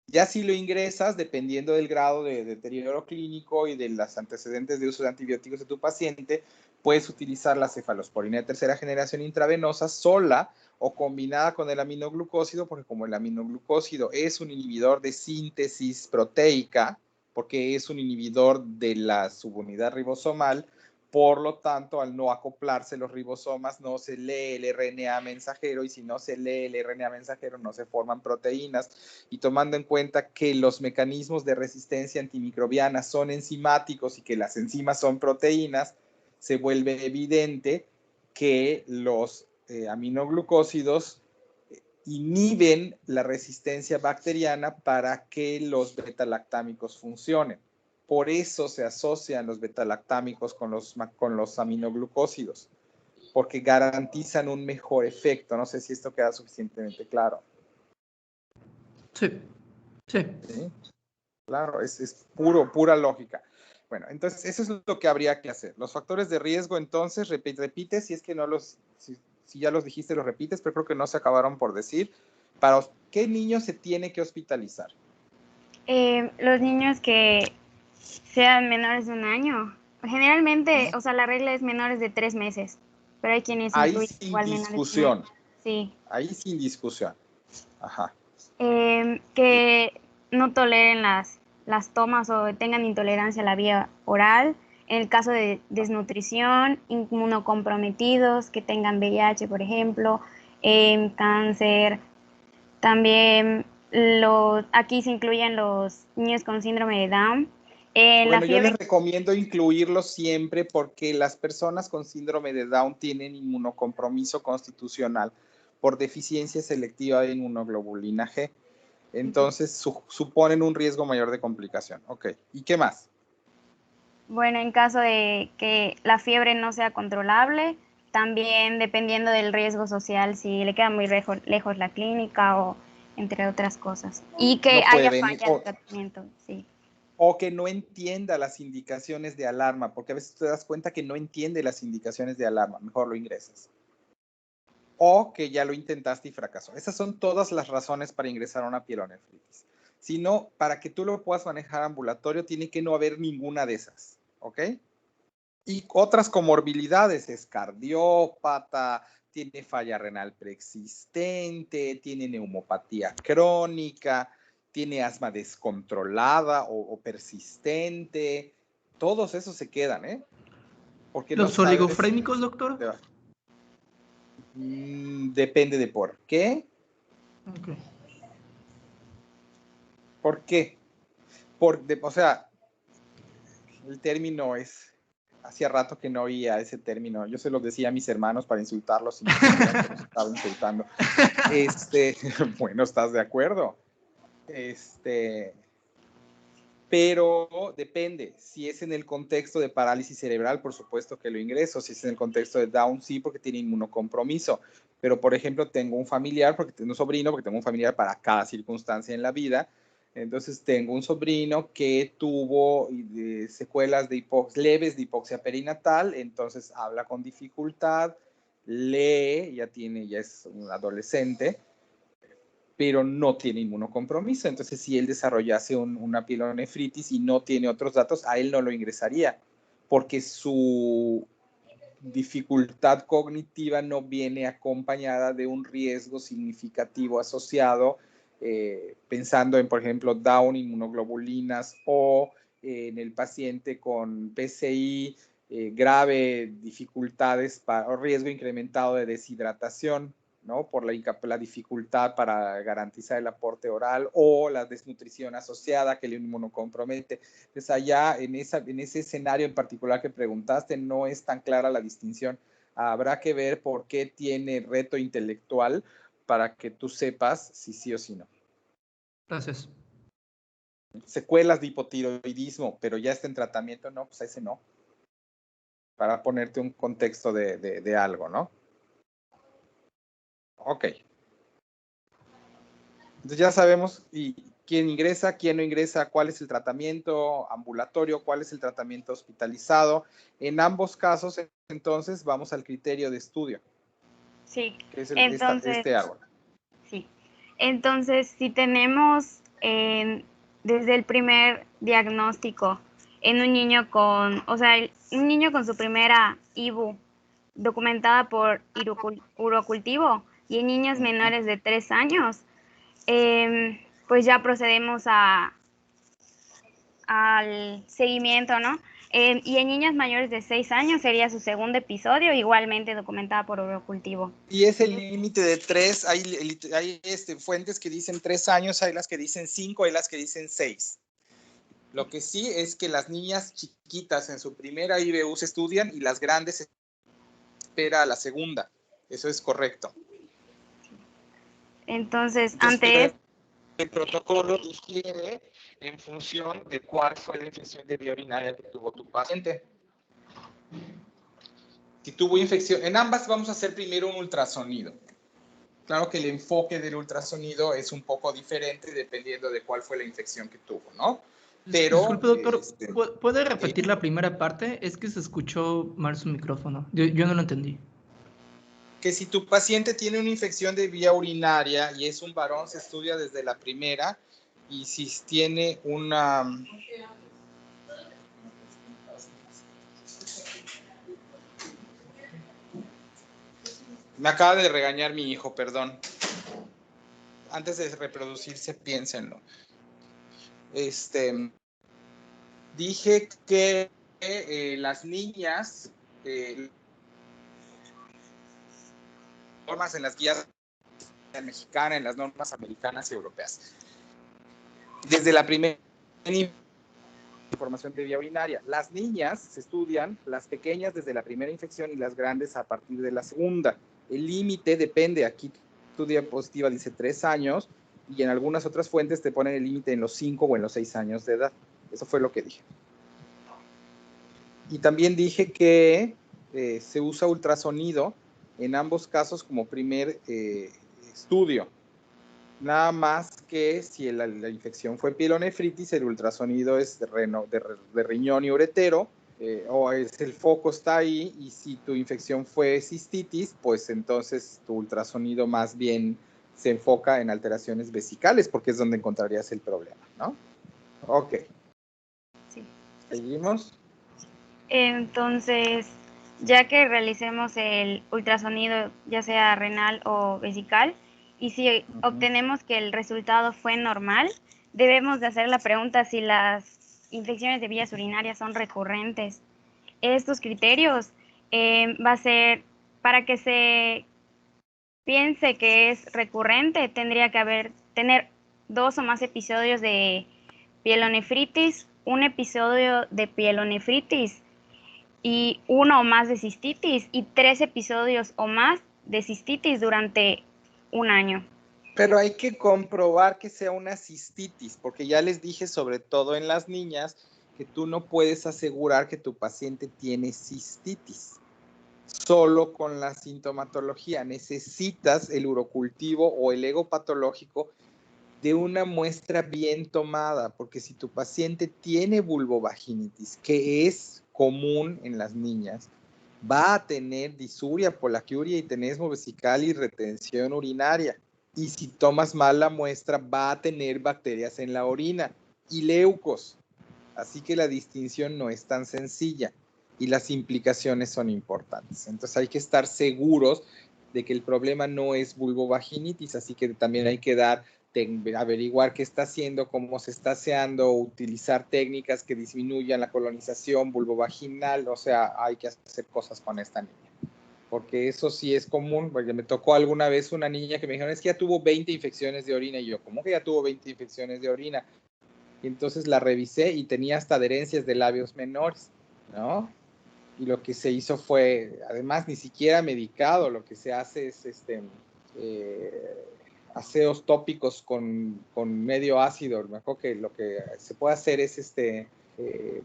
Ya si lo ingresas, dependiendo del grado de deterioro clínico y de los antecedentes de uso de antibióticos de tu paciente, puedes utilizar la cefalosporina de tercera generación intravenosa sola o combinada con el aminoglucósido, porque como el aminoglucósido es un inhibidor de síntesis proteica, porque es un inhibidor de la subunidad ribosomal, por lo tanto, al no acoplarse los ribosomas, no se lee el RNA mensajero, y si no se lee el RNA mensajero, no se forman proteínas. Y tomando en cuenta que los mecanismos de resistencia antimicrobiana son enzimáticos y que las enzimas son proteínas, se vuelve evidente que los aminoglucósidos inhiben la resistencia bacteriana para que los betalactámicos funcionen. Por eso se asocian los betalactámicos con los aminoglucósidos, porque garantizan un mejor efecto. No sé si esto queda suficientemente claro. Sí. ¿Sí? Claro, es pura lógica. Bueno, entonces eso es lo que habría que hacer. Los factores de riesgo, entonces, repite si es que no si ya los dijiste, los repites, pero creo que no se acabaron por decir. ¿Para qué niño se tiene que hospitalizar? Los niños que sean menores de 1 año. Generalmente, o sea, la regla es menores de 3 meses, pero hay quienes Ahí incluyen sin igual menores de 1 discusión. año. Sí. Ahí sin discusión. Ajá. Que no toleren las tomas o tengan intolerancia a la vía oral. En el caso de desnutrición, inmunocomprometidos, que tengan VIH, por ejemplo, cáncer. También aquí se incluyen los niños con síndrome de Down. Bueno, yo les recomiendo incluirlos siempre porque las personas con síndrome de Down tienen inmunocompromiso constitucional por deficiencia selectiva de inmunoglobulina G. Entonces, suponen un riesgo mayor de complicación. Ok, ¿y qué más? Bueno, en caso de que la fiebre no sea controlable, también dependiendo del riesgo social, si le queda muy lejos la clínica o entre otras cosas. Y que no haya falla de tratamiento, sí. O que no entienda las indicaciones de alarma, porque a veces te das cuenta que no entiende las indicaciones de alarma, mejor lo ingresas. O que ya lo intentaste y fracasó. Esas son todas las razones para ingresar a una pielonefritis. Si no, para que tú lo puedas manejar ambulatorio, tiene que no haber ninguna de esas, ¿ok? Y otras comorbilidades, es cardiópata, tiene falla renal preexistente, tiene neumopatía crónica, tiene asma descontrolada o persistente. Todos esos se quedan, ¿eh? Porque ¿Los oligofrénicos, doctor? Depende de por qué. Okay. ¿Por qué? O sea, el término es... Hacía rato que no oía ese término. Yo se lo decía a mis hermanos para insultarlos y no sabían que los estaba insultando. Bueno, ¿estás de acuerdo? Pero depende. Si es en el contexto de parálisis cerebral, por supuesto que lo ingreso. Si es en el contexto de Down, sí, porque tiene inmunocompromiso. Pero, por ejemplo, tengo un familiar, porque tengo un sobrino, porque tengo un familiar para cada circunstancia en la vida. Entonces, tengo un sobrino que tuvo secuelas leves de hipoxia perinatal, entonces habla con dificultad, lee, ya es un adolescente, pero no tiene inmunocompromiso. Entonces, si él desarrollase una pielonefritis y no tiene otros datos, a él no lo ingresaría, porque su dificultad cognitiva no viene acompañada de un riesgo significativo asociado, pensando en, por ejemplo, Down, inmunoglobulinas o en el paciente con PCI, grave dificultades o riesgo incrementado de deshidratación, ¿no? Por la dificultad para garantizar el aporte oral o la desnutrición asociada que el inmunocompromete. Entonces, allá en ese escenario en particular que preguntaste, no es tan clara la distinción. Habrá que ver por qué tiene reto intelectual para que tú sepas si sí o si no. Gracias. secuelas de hipotiroidismo, pero ya está en tratamiento, no, pues ese no. Para ponerte un contexto de algo, ¿no? Ok. Entonces ya sabemos quién ingresa, quién no ingresa, cuál es el tratamiento ambulatorio, cuál es el tratamiento hospitalizado. En ambos casos, entonces, vamos al criterio de estudio. Sí, Que es entonces, este árbol. sí. Entonces, si tenemos desde el primer diagnóstico en un niño un niño con su primera IBU documentada por urocultivo y en niños menores de 3 años, pues ya procedemos al seguimiento, ¿no? Y en niños mayores de 6 años sería su segundo episodio, igualmente documentada por urocultivo. Y es el límite de 3, hay fuentes que dicen 3 años, hay las que dicen 5, hay las que dicen 6. Lo que sí es que las niñas chiquitas en su primera IBU se estudian y las grandes se espera a la segunda. Eso es correcto. Entonces ante el protocolo difiere en función de cuál fue la infección de vía urinaria que tuvo tu paciente. Si tuvo infección, en ambas vamos a hacer primero un ultrasonido. Claro que el enfoque del ultrasonido es un poco diferente dependiendo de cuál fue la infección que tuvo, ¿no? Pero, disculpe, doctor, ¿puede repetir la primera parte? Es que se escuchó mal su micrófono. Yo no lo entendí. Que si tu paciente tiene una infección de vía urinaria y es un varón, se estudia desde la primera, y si tiene una... Me acaba de regañar mi hijo, perdón. Antes de reproducirse, piénsenlo. Dije que las niñas, normas en las guías mexicanas, en las normas americanas y europeas. Desde la primera información de vía urinaria. Las niñas se estudian, las pequeñas desde la primera infección y las grandes a partir de la segunda. El límite depende, aquí tu diapositiva dice 3 años y en algunas otras fuentes te ponen el límite en los 5 o en los 6 años de edad. Eso fue lo que dije. Y también dije que se usa ultrasonido en ambos casos como primer estudio. Nada más que si la infección fue pielonefritis, el ultrasonido es de riñón y uretero, o el foco está ahí, y si tu infección fue cistitis, pues entonces tu ultrasonido más bien se enfoca en alteraciones vesicales, porque es donde encontrarías el problema, ¿no? Ok. Sí. ¿Seguimos? Entonces, ya que realicemos el ultrasonido, ya sea renal o vesical, y si obtenemos que el resultado fue normal, debemos de hacer la pregunta si las infecciones de vías urinarias son recurrentes. Estos criterios va a ser, para que se piense que es recurrente, tendría que tener 2 o más episodios de pielonefritis, un episodio de pielonefritis y 1 o más de cistitis y 3 episodios o más de cistitis durante un año. Pero hay que comprobar que sea una cistitis, porque ya les dije, sobre todo en las niñas, que tú no puedes asegurar que tu paciente tiene cistitis. Solo con la sintomatología necesitas el urocultivo o el ego patológico de una muestra bien tomada, porque si tu paciente tiene vulvovaginitis, que es común en las niñas, va a tener disuria, polaquiuria y tenesmo vesical y retención urinaria. Y si tomas mal la muestra, va a tener bacterias en la orina y leucos. Así que la distinción no es tan sencilla y las implicaciones son importantes. Entonces hay que estar seguros de que el problema no es vulvovaginitis, así que también hay que averiguar qué está haciendo, cómo se está aseando, utilizar técnicas que disminuyan la colonización vulvovaginal. O sea, hay que hacer cosas con esta niña, porque eso sí es común, porque me tocó alguna vez una niña que me dijeron, es que ya tuvo 20 infecciones de orina, y yo, ¿cómo que ya tuvo 20 infecciones de orina? Y entonces la revisé y tenía hasta adherencias de labios menores, ¿no? Y lo que se hizo fue, además, ni siquiera medicado, lo que se hace es aseos tópicos con medio ácido. Me acuerdo que lo que se puede hacer es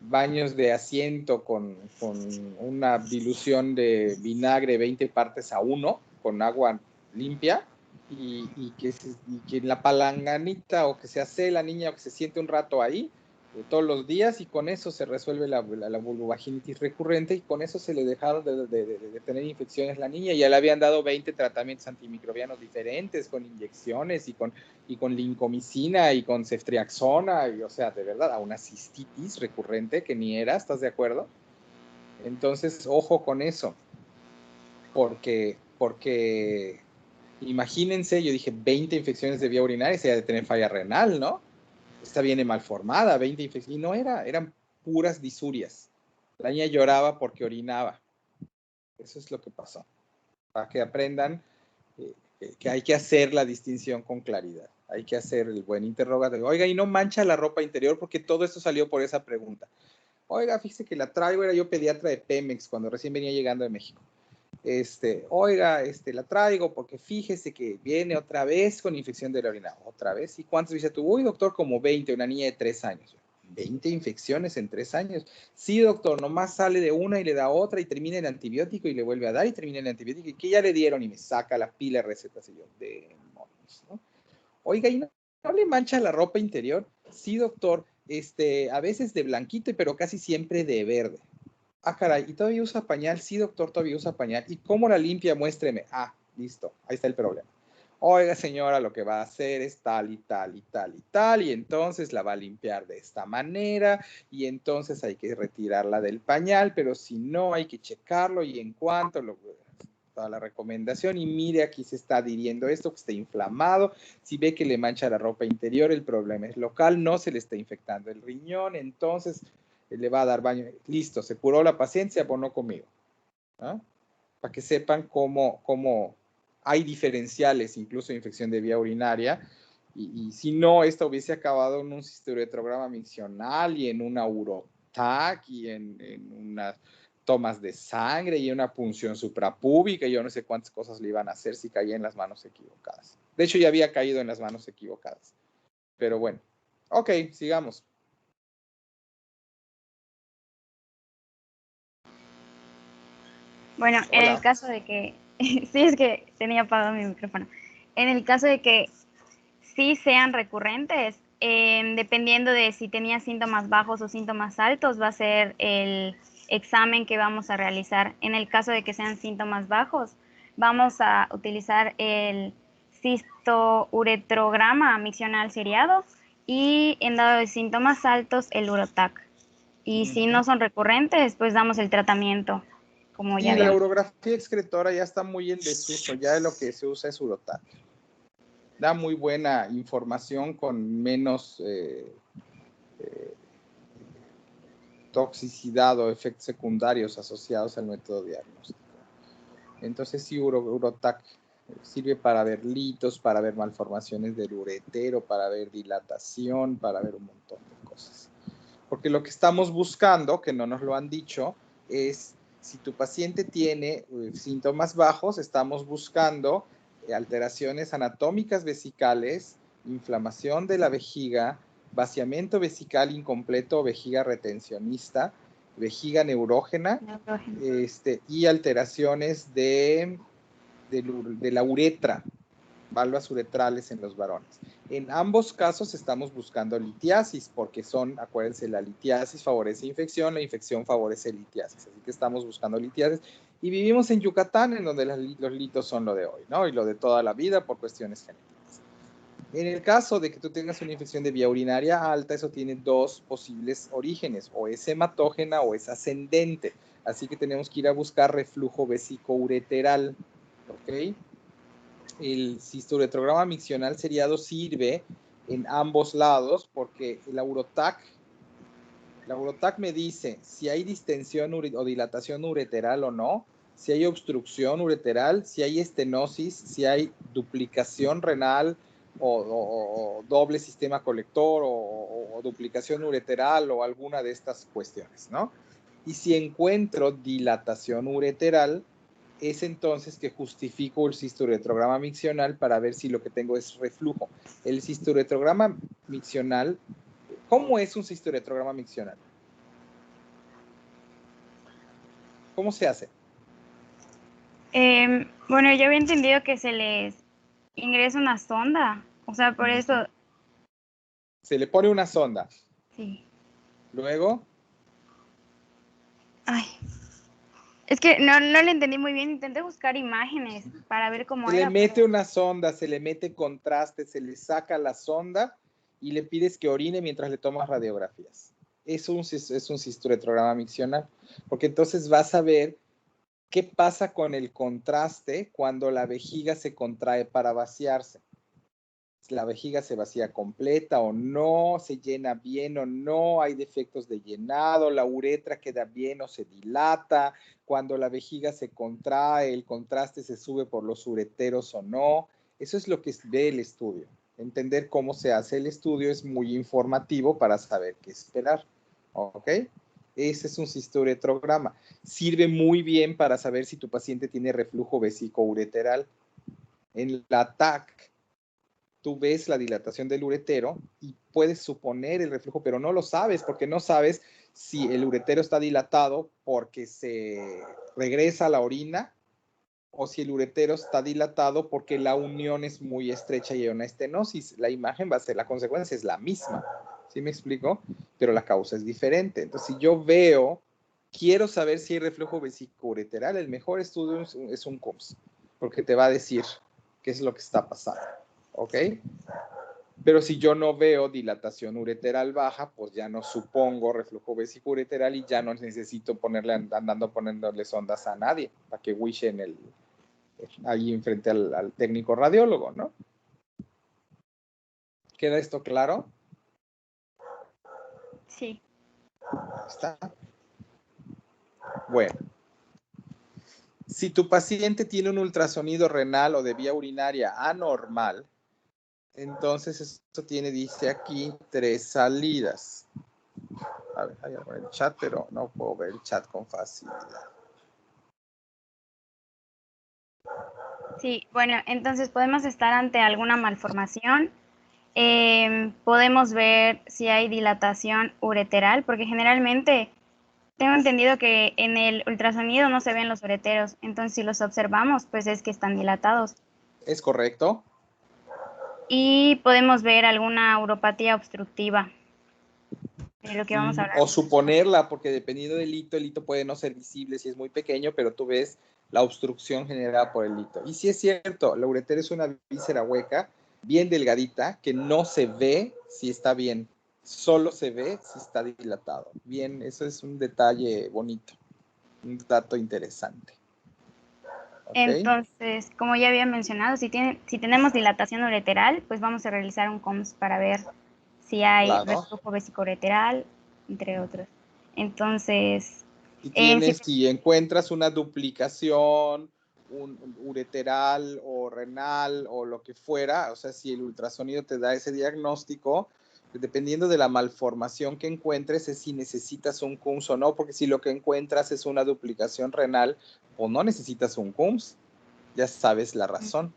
baños de asiento con una dilución de vinagre 20 partes a 1 con agua limpia y que en la palanganita o que se hace la niña o que se siente un rato ahí todos los días, y con eso se resuelve la vulvovaginitis recurrente, y con eso se le dejaron de tener infecciones la niña. Ya le habían dado 20 tratamientos antimicrobianos diferentes con inyecciones y con lincomicina y con ceftriaxona, y, o sea, de verdad, a una cistitis recurrente que ni era, ¿estás de acuerdo? Entonces, ojo con eso, porque imagínense, yo dije 20 infecciones de vía urinaria, se ha de tener falla renal, ¿no? Esta viene mal formada, 20 infecciones, y no eran puras disurias. La niña lloraba porque orinaba. Eso es lo que pasó. Para que aprendan que hay que hacer la distinción con claridad. Hay que hacer el buen interrogatorio. Oiga, y no mancha la ropa interior, porque todo esto salió por esa pregunta. Oiga, fíjese que la traigo, era yo pediatra de Pemex cuando recién venía llegando de México. Oiga, la traigo porque fíjese que viene otra vez con infección de la orina. ¿Otra vez? ¿Y cuántas veces tuvo? Uy, doctor, como 20, una niña de 3 años. 20 infecciones en 3 años. Sí, doctor, nomás sale de una y le da otra y termina el antibiótico y le vuelve a dar y termina el antibiótico. ¿Y qué ya le dieron? Y me saca la pila de recetas. Y yo, demonios, ¿no? Oiga, ¿y no le mancha la ropa interior? Sí, doctor, a veces de blanquito, pero casi siempre de verde. Ah, caray, ¿y todavía usa pañal? Sí, doctor, todavía usa pañal. ¿Y cómo la limpia? Muéstreme. Ah, listo, ahí está el problema. Oiga, señora, lo que va a hacer es tal y tal y tal y tal, y entonces la va a limpiar de esta manera, y entonces hay que retirarla del pañal, pero si no, hay que checarlo, y en cuanto toda la recomendación, y mire, aquí se está adhiriendo esto, que está inflamado. Si ve que le mancha la ropa interior, el problema es local, no se le está infectando el riñón, entonces le va a dar baño. Listo, se curó la paciente, se abonó conmigo. ¿Ah? Para que sepan cómo hay diferenciales, incluso de infección de vía urinaria, y si no, esta hubiese acabado en un cistoretrograma miccional y en una urotac y en unas tomas de sangre y una punción suprapúbica, y yo no sé cuántas cosas le iban a hacer si caía en las manos equivocadas. De hecho, ya había caído en las manos equivocadas. Pero bueno, ok, sigamos. Bueno, en Hola. el caso de que, sí, es que tenía apagado mi micrófono. En el caso de que sí sean recurrentes, dependiendo de si tenía síntomas bajos o síntomas altos, va a ser el examen que vamos a realizar. En el caso de que sean síntomas bajos, vamos a utilizar el cistouretrograma miccional seriado, y en dado de síntomas altos, el urotac. Y si no son recurrentes, pues damos el tratamiento, como ya Y la vimos. urografía excretora ya está muy en desuso, ya lo que se usa es urotac. Da muy buena información con menos toxicidad o efectos secundarios asociados al método diagnóstico. Entonces sí, urotac sirve para ver litos, para ver malformaciones del uretero, para ver dilatación, para ver un montón de cosas. Porque lo que estamos buscando, que no nos lo han dicho, es si tu paciente tiene síntomas bajos, estamos buscando alteraciones anatómicas vesicales, inflamación de la vejiga, vaciamiento vesical incompleto o vejiga retencionista, vejiga neurógena, y alteraciones de la uretra, valvas uretrales en los varones. En ambos casos estamos buscando litiasis, porque acuérdense, la litiasis favorece infección, la infección favorece litiasis, así que estamos buscando litiasis. Y vivimos en Yucatán, en donde los litos son lo de hoy, ¿no? Y lo de toda la vida por cuestiones genéticas. En el caso de que tú tengas una infección de vía urinaria alta, eso tiene 2 posibles orígenes, o es hematógena o es ascendente. Así que tenemos que ir a buscar reflujo vesicoureteral, ¿ok? El cistouretrograma miccional seriado sirve en ambos lados, porque la urotac me dice si hay distensión o dilatación ureteral o no, si hay obstrucción ureteral, si hay estenosis, si hay duplicación renal o doble sistema colector o duplicación ureteral o alguna de estas cuestiones, ¿no? Y si encuentro dilatación ureteral, es entonces que justifico el cistoretrograma miccional para ver si lo que tengo es reflujo. El cistoretrograma miccional, ¿cómo es un cistoretrograma miccional? ¿Cómo se hace? Bueno, yo había entendido que se les ingresa una sonda, o sea, por eso, Se le pone una sonda. sí. Luego, Ay, es que no le entendí muy bien, intenté buscar imágenes para ver cómo se le era. mete una sonda, se le mete contraste, se le saca la sonda y le pides que orine mientras le tomas radiografías. Es un cistoretrograma miccional, porque entonces vas a ver qué pasa con el contraste cuando la vejiga se contrae para vaciarse. La vejiga se vacía completa o no, se llena bien o no, hay defectos de llenado, la uretra queda bien o se dilata, cuando la vejiga se contrae, el contraste se sube por los ureteros o no. Eso es lo que ve el estudio. Entender cómo se hace el estudio es muy informativo para saber qué esperar. ¿Ok? Ese es un cistoretrograma. Sirve muy bien para saber si tu paciente tiene reflujo vesicoureteral. En la TAC, tú ves la dilatación del uretero y puedes suponer el reflujo, pero no lo sabes porque no sabes si el uretero está dilatado porque se regresa a la orina o si el uretero está dilatado porque la unión es muy estrecha y hay una estenosis. La imagen va a ser, la consecuencia es la misma. ¿Sí me explico? Pero la causa es diferente. Entonces, si yo veo, quiero saber si hay reflujo vesicoureteral, el mejor estudio es un CUMS, porque te va a decir qué es lo que está pasando. ¿Ok? Pero si yo no veo dilatación ureteral baja, pues ya no supongo reflujo vesicoureteral y ya no necesito poniéndole sondas a nadie para que wishen ahí enfrente al técnico radiólogo, ¿no? ¿Queda esto claro? Sí. ¿Está? Bueno. Si tu paciente tiene un ultrasonido renal o de vía urinaria anormal, entonces esto dice aquí 3 salidas. A ver, hay algo en el chat, pero no puedo ver el chat con facilidad. Sí, bueno, entonces podemos estar ante alguna malformación. Podemos ver si hay dilatación ureteral, porque generalmente tengo entendido que en el ultrasonido no se ven los ureteros, entonces si los observamos, pues es que están dilatados. ¿Es correcto? Y podemos ver alguna uropatía obstructiva, de lo que vamos a hablar. O suponerla, porque dependiendo del hito, el hito puede no ser visible si es muy pequeño, pero tú ves la obstrucción generada por el hito. Y sí es cierto, la uretera es una víscera hueca, bien delgadita, que no se ve si está bien, solo se ve si está dilatado. Bien, eso es un detalle bonito, un dato interesante. ¿Okay? Entonces, como ya había mencionado, si tenemos dilatación ureteral, pues vamos a realizar un COMS para ver si hay reflujo vesicoureteral, entre otros. Entonces, si encuentras una duplicación, un ureteral o renal o lo que fuera, o sea, si el ultrasonido te da ese diagnóstico, dependiendo de la malformación que encuentres, es si necesitas un CUMS o no, porque si lo que encuentras es una duplicación renal, o no necesitas un CUMS, ya sabes la razón.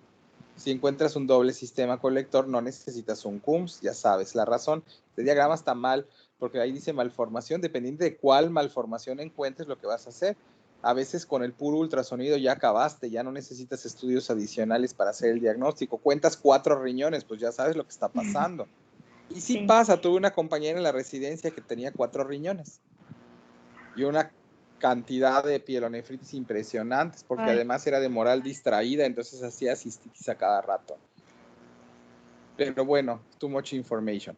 Si encuentras un doble sistema colector, no necesitas un CUMS, ya sabes la razón. Este diagrama está mal, porque ahí dice malformación, dependiendo de cuál malformación encuentres, lo que vas a hacer. A veces con el puro ultrasonido ya acabaste, ya no necesitas estudios adicionales para hacer el diagnóstico. Cuentas 4 riñones, pues ya sabes lo que está pasando. Y sí pasa, tuve una compañera en la residencia que tenía 4 riñones. Y una cantidad de pielonefritis impresionantes, porque además era de moral distraída, entonces hacía cistitis a cada rato. Pero bueno, too much information.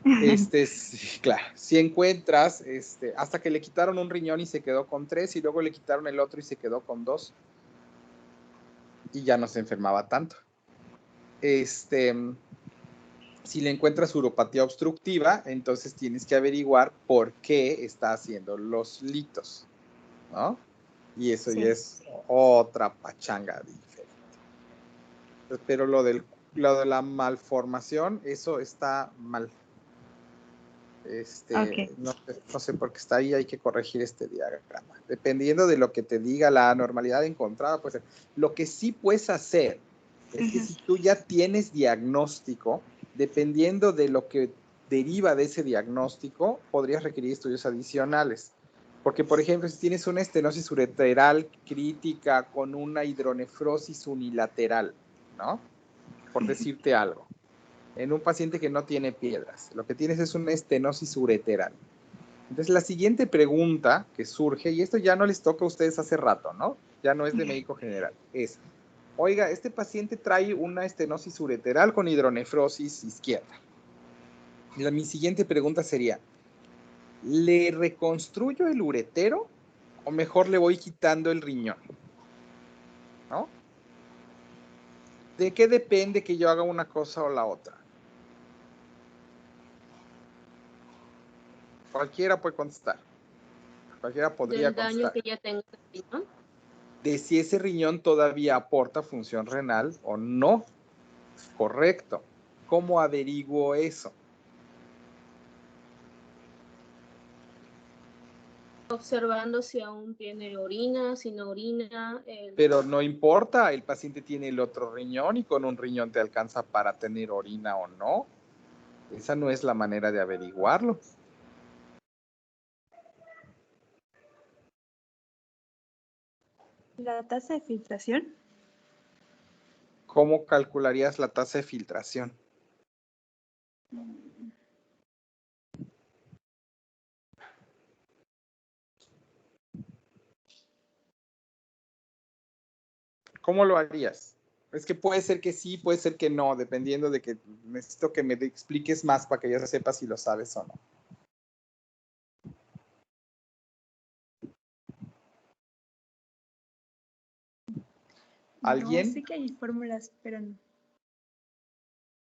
Sí, claro, si encuentras, hasta que le quitaron un riñón y se quedó con 3, y luego le quitaron el otro y se quedó con 2. Y ya no se enfermaba tanto. Si le encuentras uropatía obstructiva, entonces tienes que averiguar por qué está haciendo los litos, ¿no? Y eso ya es otra pachanga diferente. Pero lo de la malformación, eso está mal. Ok. No sé por qué está ahí, hay que corregir este diagrama. Dependiendo de lo que te diga la anormalidad encontrada, pues lo que sí puedes hacer es que si tú ya tienes diagnóstico, dependiendo de lo que deriva de ese diagnóstico, podrías requerir estudios adicionales. Porque, por ejemplo, si tienes una estenosis ureteral crítica con una hidronefrosis unilateral, ¿no? Por decirte algo. En un paciente que no tiene piedras. Lo que tienes es una estenosis ureteral. Entonces, la siguiente pregunta que surge, y esto ya no les toca a ustedes hace rato, ¿no? Ya no es de médico general, es, oiga, este paciente trae una estenosis ureteral con hidronefrosis izquierda. Mi siguiente pregunta sería, ¿le reconstruyo el uretero o mejor le voy quitando el riñón? ¿No? ¿De qué depende que yo haga una cosa o la otra? Cualquiera puede contestar. Cualquiera podría Del daño contestar. que ya tenga el riñón. De si ese riñón todavía aporta función renal o no. Correcto. ¿Cómo averiguo eso? Observando si aún tiene orina, si no orina. Pero no importa, el paciente tiene el otro riñón y con un riñón te alcanza para tener orina o no. Esa no es la manera de averiguarlo. ¿La tasa de filtración? ¿Cómo calcularías la tasa de filtración? ¿Cómo lo harías? Es que puede ser que sí, puede ser que no, dependiendo de que necesito que me expliques más para que yo sepa si lo sabes o no. ¿Alguien? No, sé que hay fórmulas, pero no.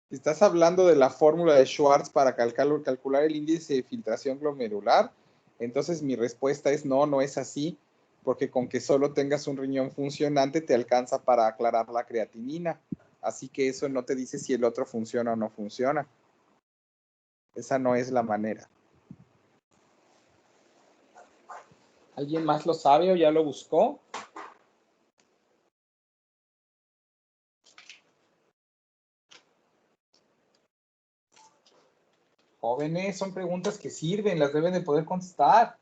Estás hablando de la fórmula de Schwartz para calcular el índice de filtración glomerular. Entonces mi respuesta es no, no es así, porque con que solo tengas un riñón funcionante te alcanza para aclarar la creatinina. Así que eso no te dice si el otro funciona o no funciona. Esa no es la manera. ¿Alguien más lo sabe o ya lo buscó? Jóvenes, son preguntas que sirven, las deben de poder contestar.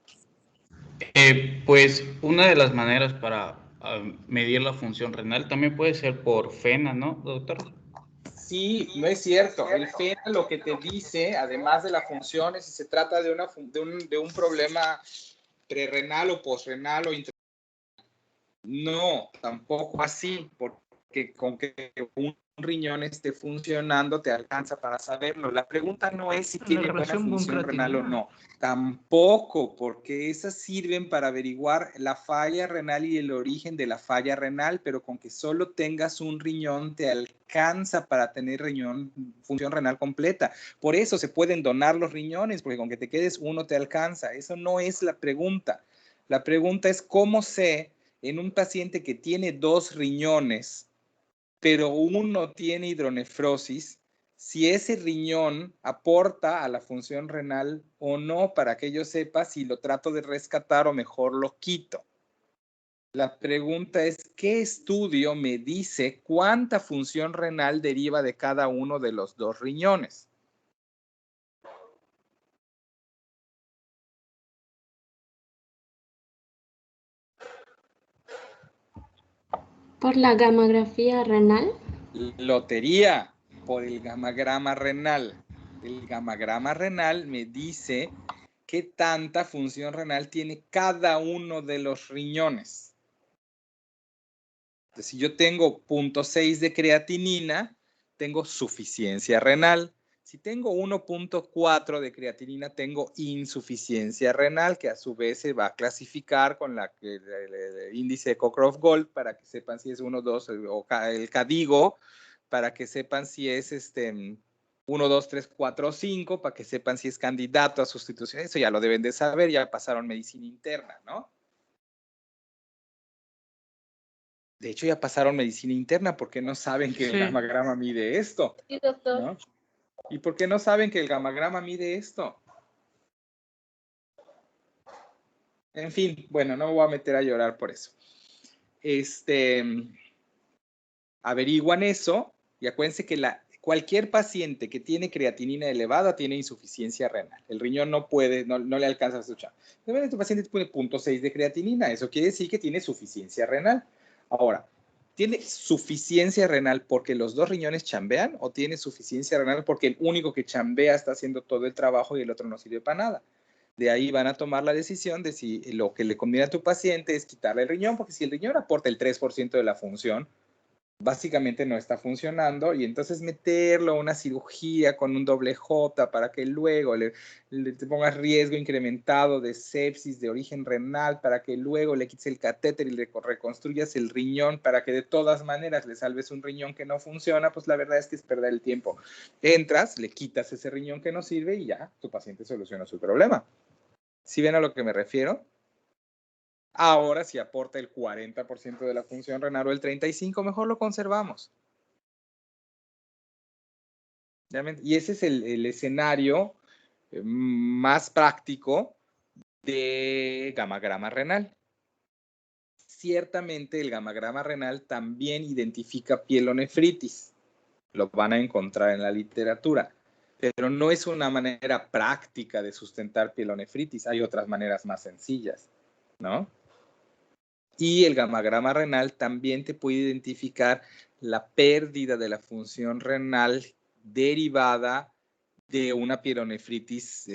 Pues una de las maneras para medir la función renal también puede ser por FENA, ¿no, doctor? Sí, no es cierto. El FENA lo que te dice, además de la función, es si se trata de un problema prerrenal o posrenal o intrarenal. No, tampoco así, porque con que un riñón esté funcionando te alcanza para saberlo. La pregunta no es si tiene buena función renal o no. Tampoco, porque esas sirven para averiguar la falla renal y el origen de la falla renal, pero con que solo tengas un riñón te alcanza para tener función renal completa. Por eso se pueden donar los riñones, porque con que te quedes uno te alcanza. Eso no es la pregunta. La pregunta es cómo sé en un paciente que tiene 2 riñones, pero uno tiene hidronefrosis, si ese riñón aporta a la función renal o no, para que yo sepa si lo trato de rescatar o mejor lo quito. La pregunta es, ¿qué estudio me dice cuánta función renal deriva de cada uno de los 2 riñones? ¿Por la gamografía renal? Lotería, por el gamagrama renal. El gamagrama renal me dice qué tanta función renal tiene cada uno de los riñones. Entonces, si yo tengo 0.6 de creatinina, tengo suficiencia renal. Si tengo 1.4 de creatinina, tengo insuficiencia renal, que a su vez se va a clasificar con el índice de Cockcroft-Gault para que sepan si es 1, 2, o el CADIGO, para que sepan si es 1, 2, 3, 4 o 5, para que sepan si es candidato a sustitución. Eso ya lo deben de saber, ya pasaron medicina interna, ¿no? De hecho, ya pasaron medicina interna porque no saben que el gamagrama mide esto. Sí, doctor. ¿No? ¿Y por qué no saben que el gamagrama mide esto? En fin, bueno, no me voy a meter a llorar por eso. Averiguan eso y acuérdense que cualquier paciente que tiene creatinina elevada tiene insuficiencia renal. El riñón no puede, no le alcanza a escuchar. Tu paciente tiene 0.6 de creatinina, eso quiere decir que tiene suficiencia renal. Ahora, ¿tiene suficiencia renal porque los dos riñones chambean o tiene suficiencia renal porque el único que chambea está haciendo todo el trabajo y el otro no sirve para nada? De ahí van a tomar la decisión de si lo que le conviene a tu paciente es quitarle el riñón, porque si el riñón aporta el 3% de la función, básicamente no está funcionando, y entonces meterlo a una cirugía con un doble J para que luego le pongas riesgo incrementado de sepsis de origen renal, para que luego le quites el catéter y le reconstruyas el riñón para que de todas maneras le salves un riñón que no funciona, pues la verdad es que es perder el tiempo. Entras, le quitas ese riñón que no sirve y ya, tu paciente soluciona su problema. ¿Sí ven a lo que me refiero? Ahora, si aporta el 40% de la función renal o el 35%, mejor lo conservamos. Y ese es el escenario más práctico de gamagrama renal. Ciertamente el gamagrama renal también identifica pielonefritis. Lo van a encontrar en la literatura. Pero no es una manera práctica de sustentar pielonefritis. Hay otras maneras más sencillas, ¿no? Y el gamagrama renal también te puede identificar la pérdida de la función renal derivada de una pielonefritis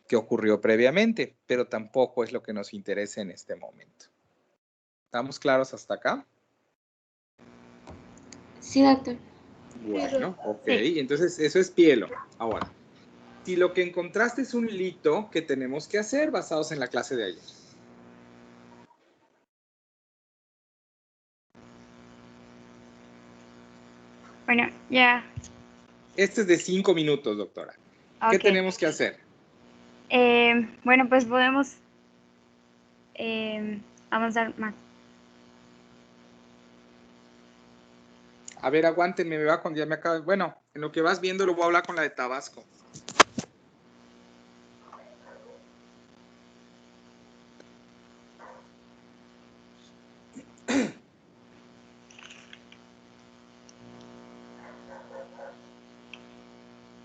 que ocurrió previamente, pero tampoco es lo que nos interesa en este momento. ¿Estamos claros hasta acá? Sí, doctor. Bueno, ok, entonces eso es pielo. Ahora, si lo que encontraste es un lito, ¿qué tenemos que hacer basados en la clase de ayer? Bueno, ya. Este es de 5 minutos, doctora. ¿Qué tenemos que hacer? Bueno, pues podemos avanzar más. A ver, aguántenme, me va con ya me acaba. Bueno, en lo que vas viendo lo voy a hablar con la de Tabasco.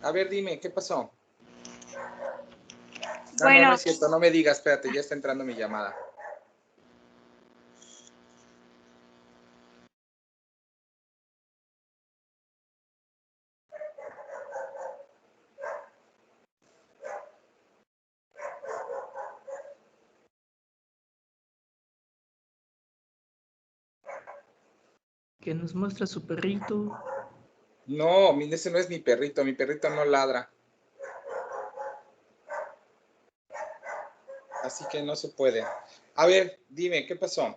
A ver, dime, ¿qué pasó? Bueno, no es cierto, no me digas, espérate, ya está entrando mi llamada. Que nos muestra su perrito. No, ese no es mi perrito no ladra. Así que no se puede. A ver, dime, ¿qué pasó?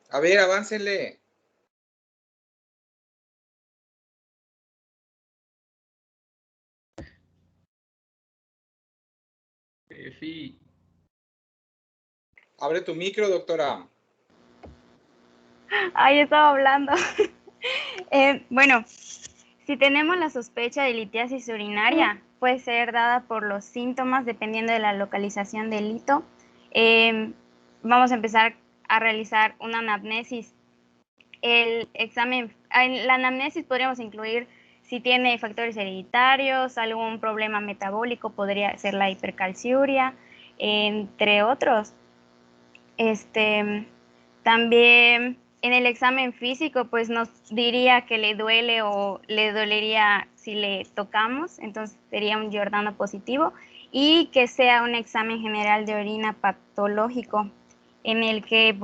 A ver, aváncenle. Sí. Abre tu micro, doctora. Ahí estaba hablando. Bueno, si tenemos la sospecha de litiasis urinaria, puede ser dada por los síntomas dependiendo de la localización del lito. Vamos a empezar a realizar una anamnesis. El examen, en la anamnesis podríamos incluir si tiene factores hereditarios, algún problema metabólico, podría ser la hipercalciuria, entre otros. También en el examen físico, pues nos diría que le duele o le dolería si le tocamos, entonces sería un Giordano positivo, y que sea un examen general de orina patológico, en el que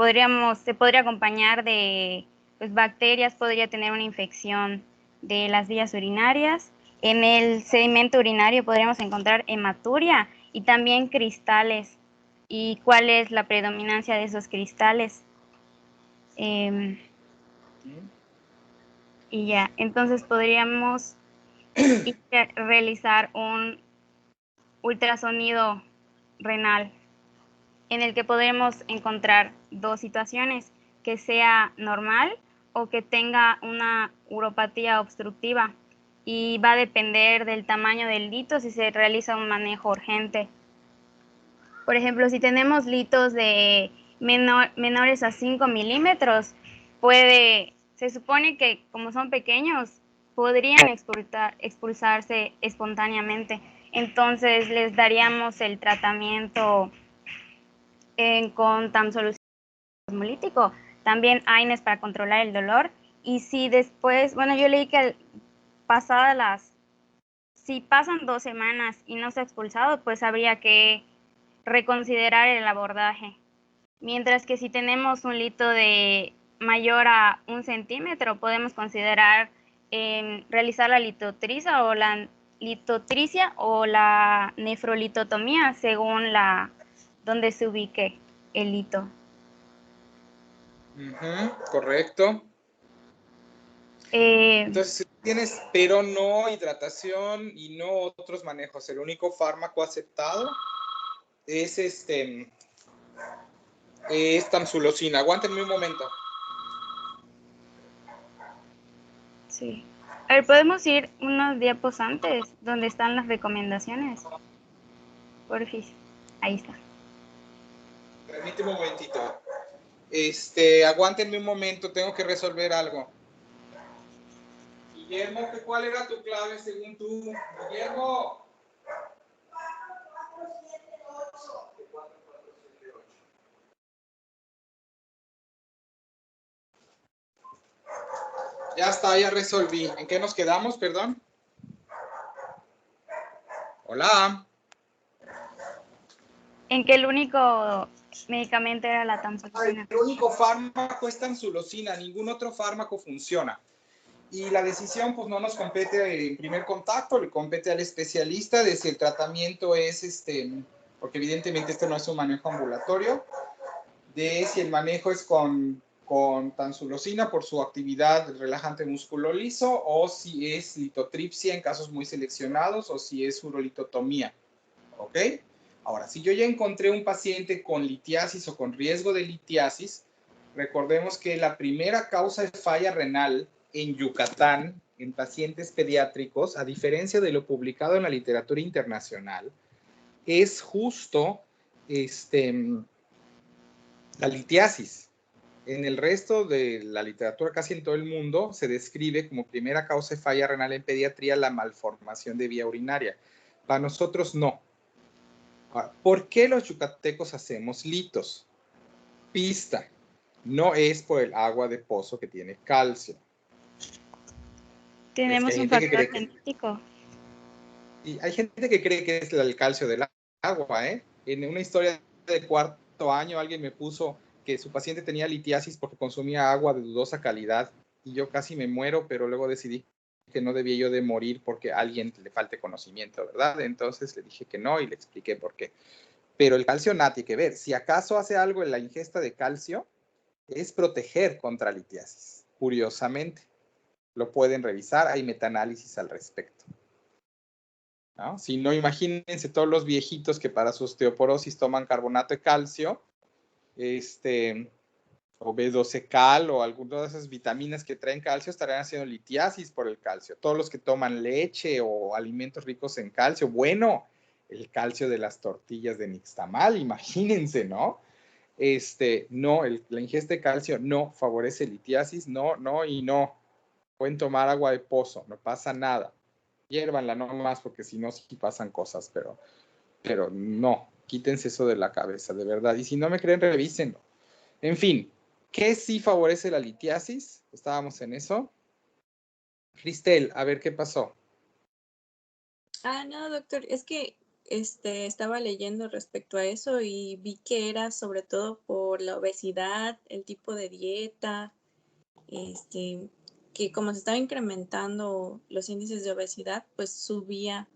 se podría acompañar de pues, bacterias, podría tener una infección de las vías urinarias. En el sedimento urinario podríamos encontrar hematuria y también cristales. ¿Y cuál es la predominancia de esos cristales? Y ya, entonces podríamos realizar un ultrasonido renal en el que podemos encontrar dos situaciones, que sea normal o que tenga una uropatía obstructiva. y va a depender del tamaño del lito si se realiza un manejo urgente. Por ejemplo, si tenemos litos de menores a 5 milímetros, se supone que como son pequeños, podrían expulsarse espontáneamente. Entonces les daríamos el tratamiento con tamsolución osmolítico, también AINES para controlar el dolor. Y si después, bueno, yo leí que si pasan 2 semanas y no se ha expulsado, pues habría que reconsiderar el abordaje. Mientras que si tenemos un lito de mayor a 1 centímetro, podemos considerar realizar la litotricia o la nefrolitotomía según donde se ubique el lito. Correcto. Entonces, si tienes, pero no hidratación y no otros manejos, el único fármaco aceptado es tamsulosina. Aguántenme un momento. Sí. A ver, ¿podemos ir unos diapos antes donde están las recomendaciones? Porfis. Ahí está. Permíteme un momentito. Aguántenme un momento, tengo que resolver algo. Guillermo, ¿cuál era tu clave según tú? Guillermo. 4478. Ya está, ya resolví. ¿En qué nos quedamos, perdón? Hola. En que el único medicamento era la tamsulosina. El único fármaco es tamsulosina, ningún otro fármaco funciona. Y la decisión pues no nos compete en primer contacto, le compete al especialista de si el tratamiento es porque evidentemente esto no es un manejo ambulatorio, de si el manejo es con tamsulosina por su actividad relajante músculo liso, o si es litotripsia en casos muy seleccionados, o si es urolitotomía. ¿Ok? Ahora, si yo ya encontré un paciente con litiasis o con riesgo de litiasis, recordemos que la primera causa de falla renal en Yucatán, en pacientes pediátricos, a diferencia de lo publicado en la literatura internacional, es justo la litiasis. En el resto de la literatura, casi en todo el mundo, se describe como primera causa de falla renal en pediatría la malformación de vía urinaria. Para nosotros no. Ahora, ¿por qué los yucatecos hacemos litos? Pista, no es por el agua de pozo que tiene calcio. Tenemos un factor genético. Y hay gente que cree que es el calcio del agua, ¿eh? En una historia de 4º año alguien me puso que su paciente tenía litiasis porque consumía agua de dudosa calidad y yo casi me muero, pero luego decidí que no debía yo de morir porque a alguien le falte conocimiento, ¿verdad? Entonces le dije que no y le expliqué por qué. Pero el calcio nada tiene que ver. Si acaso hace algo en la ingesta de calcio, es proteger contra litiasis. Curiosamente, lo pueden revisar, hay metaanálisis al respecto. ¿No? Si no, imagínense todos los viejitos que para su osteoporosis toman carbonato de calcio, o B12 cal o algunas de esas vitaminas que traen calcio estarán haciendo litiasis por el calcio. Todos los que toman leche o alimentos ricos en calcio, bueno, el calcio de las tortillas de nixtamal, imagínense, ¿no? No, la ingesta de calcio no favorece litiasis, no y no. Pueden tomar agua de pozo, no pasa nada. Hiérvanla no más porque si no sí pasan cosas, pero no, quítense eso de la cabeza, de verdad. Y si no me creen, revísenlo. En fin, ¿qué sí favorece la litiasis? Estábamos en eso. Cristel, a ver qué pasó. No, doctor, es que estaba leyendo respecto a eso y vi que era sobre todo por la obesidad, el tipo de dieta, que como se estaba incrementando los índices de obesidad, pues subía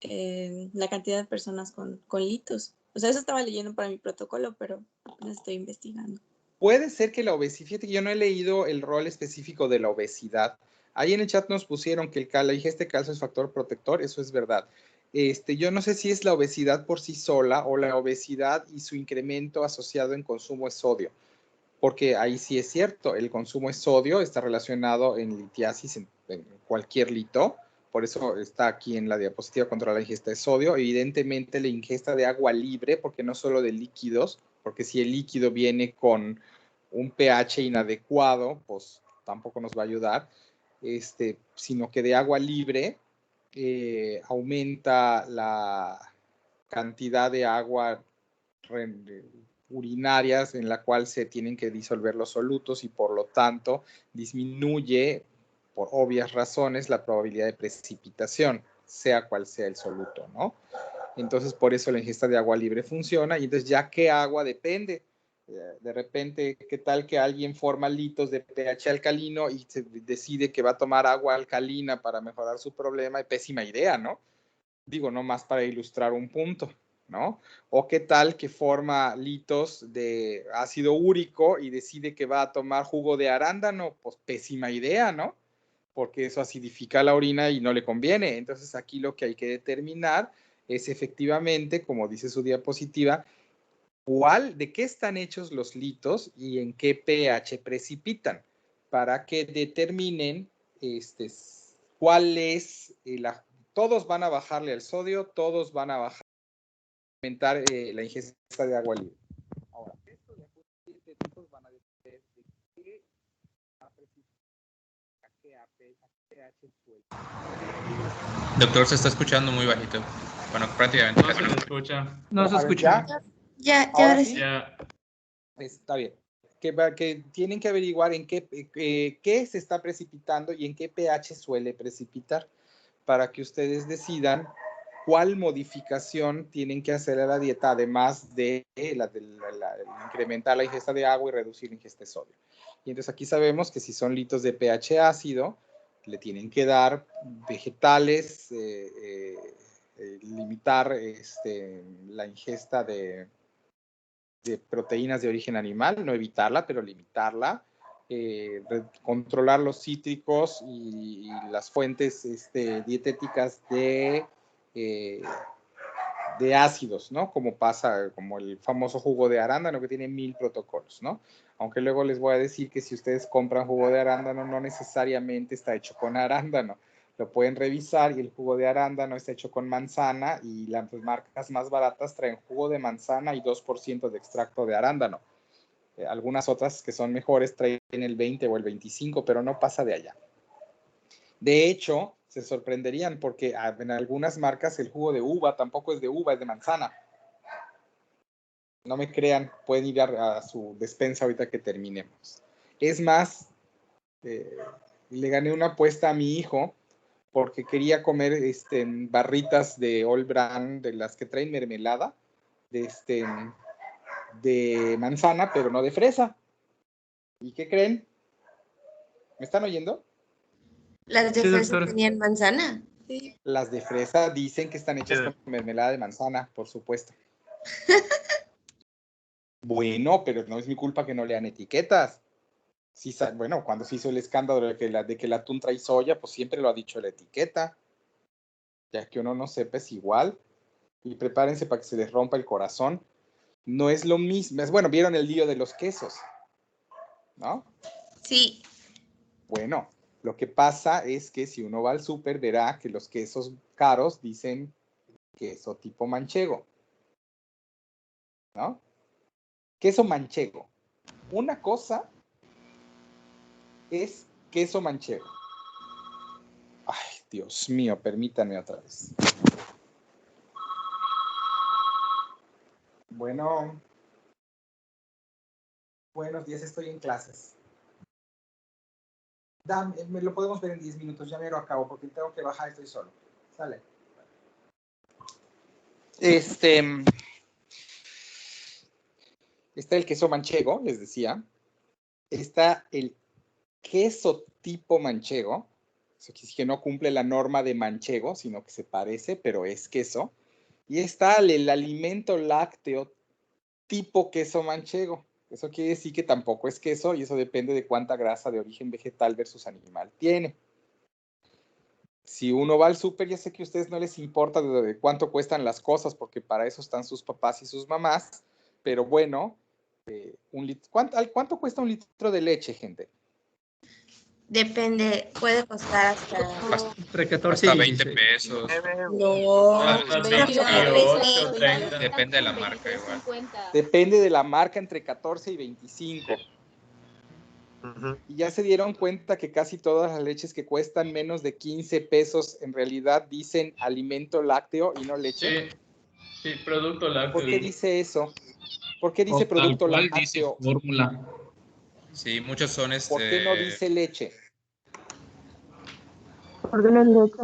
la cantidad de personas con litos. O sea, eso estaba leyendo para mi protocolo, pero no estoy investigando. Puede ser que la obesidad, fíjate que yo no he leído el rol específico de la obesidad. Ahí en el chat nos pusieron que la ingesta de calcio es factor protector, eso es verdad. Yo no sé si es la obesidad por sí sola o la obesidad y su incremento asociado en consumo de sodio, porque ahí sí es cierto, el consumo de sodio está relacionado en litiasis, en cualquier lito, por eso está aquí en la diapositiva contra la ingesta de sodio. Evidentemente la ingesta de agua libre, porque no solo de líquidos, porque si el líquido viene con un pH inadecuado, pues tampoco nos va a ayudar, sino que de agua libre aumenta la cantidad de agua urinarias en la cual se tienen que disolver los solutos y por lo tanto disminuye por obvias razones la probabilidad de precipitación, sea cual sea el soluto, ¿no? Entonces por eso la ingesta de agua libre funciona y entonces ya qué agua depende. De repente, ¿qué tal que alguien forma litos de pH alcalino y se decide que va a tomar agua alcalina para mejorar su problema? Pésima idea, ¿no? Digo, no más para ilustrar un punto, ¿no? O qué tal que forma litos de ácido úrico y decide que va a tomar jugo de arándano, pues pésima idea, ¿no? Porque eso acidifica la orina y no le conviene. Entonces aquí lo que hay que determinar es efectivamente, como dice su diapositiva, de qué están hechos los litos y en qué pH precipitan, para que determinen cuál es todos van a bajarle al sodio, todos van a aumentar la ingesta de agua libre. Ahora, estos tipos van a depender de qué pH suele. Doctor, se está escuchando muy bajito. Bueno, prácticamente. No se le escucha. No se A ver, escucha. Ya, ¿Ahora sí. sí? Ya. Está bien. Que tienen que averiguar en qué se está precipitando y en qué pH suele precipitar para que ustedes decidan cuál modificación tienen que hacer a la dieta, además de incrementar la ingesta de agua y reducir la ingesta de sodio. Y entonces aquí sabemos que si son litos de pH ácido, le tienen que dar vegetales, limitar la ingesta de proteínas de origen animal, no evitarla, pero limitarla, controlar los cítricos y las fuentes dietéticas de ácidos, ¿no? Como pasa, como el famoso jugo de arándano que tiene 1000 protocolos, ¿no? Aunque luego les voy a decir que si ustedes compran jugo de arándano, no necesariamente está hecho con arándano. Lo pueden revisar y el jugo de arándano está hecho con manzana y las marcas más baratas traen jugo de manzana y 2% de extracto de arándano. Algunas otras que son mejores traen el 20 o el 25, pero no pasa de allá. De hecho, se sorprenderían porque en algunas marcas el jugo de uva tampoco es de uva, es de manzana. No me crean, pueden ir a su despensa ahorita que terminemos. Es más, le gané una apuesta a mi hijo porque quería comer barritas de All Brand, de las que traen mermelada, de manzana, pero no de fresa. ¿Y qué creen? ¿Me están oyendo? Las de Sí, fresa doctor. tenían manzana. Sí. Las de fresa dicen que están hechas Sí. con mermelada de manzana, por supuesto. Bueno, pero no es mi culpa que no lean etiquetas. Sí, bueno, cuando se hizo el escándalo de que el atún trae soya, pues siempre lo ha dicho la etiqueta. Ya que uno no sepa, es igual. Y prepárense para que se les rompa el corazón. No es lo mismo. Bueno, vieron el lío de los quesos, ¿no? Sí. Bueno, lo que pasa es que si uno va al súper, verá que los quesos caros dicen queso tipo manchego, ¿no? Queso manchego. Una cosa es queso manchego. Ay, Dios mío, permítanme otra vez. Bueno, buenos días, estoy en clases. Me lo podemos ver en 10 minutos, ya me lo acabo porque tengo que bajar, estoy solo. Sale. Está el queso manchego, les decía. Está el queso tipo manchego, que no cumple la norma de manchego, sino que se parece, pero es queso. Y está el alimento lácteo tipo queso manchego. Eso quiere decir que tampoco es queso y eso depende de cuánta grasa de origen vegetal versus animal tiene. Si uno va al súper, ya sé que a ustedes no les importa de cuánto cuestan las cosas, porque para eso están sus papás y sus mamás, pero bueno, ¿cuánto cuesta un litro de leche, gente? Depende, puede costar hasta... Entre 14 y Hasta 20 16. pesos. No, Hasta tampoco 28, crees. 30. Depende de la marca igual. Depende de la marca, entre 14 y 25. Y ya se dieron cuenta que casi todas las leches que cuestan menos de 15 pesos en realidad dicen alimento lácteo y no leche. Sí, producto lácteo. ¿Por qué dice eso? ¿Por qué dice O tal producto cual dice lácteo? fórmula. Sí, muchos son ¿Por qué no dice leche? ¿Por qué no es leche?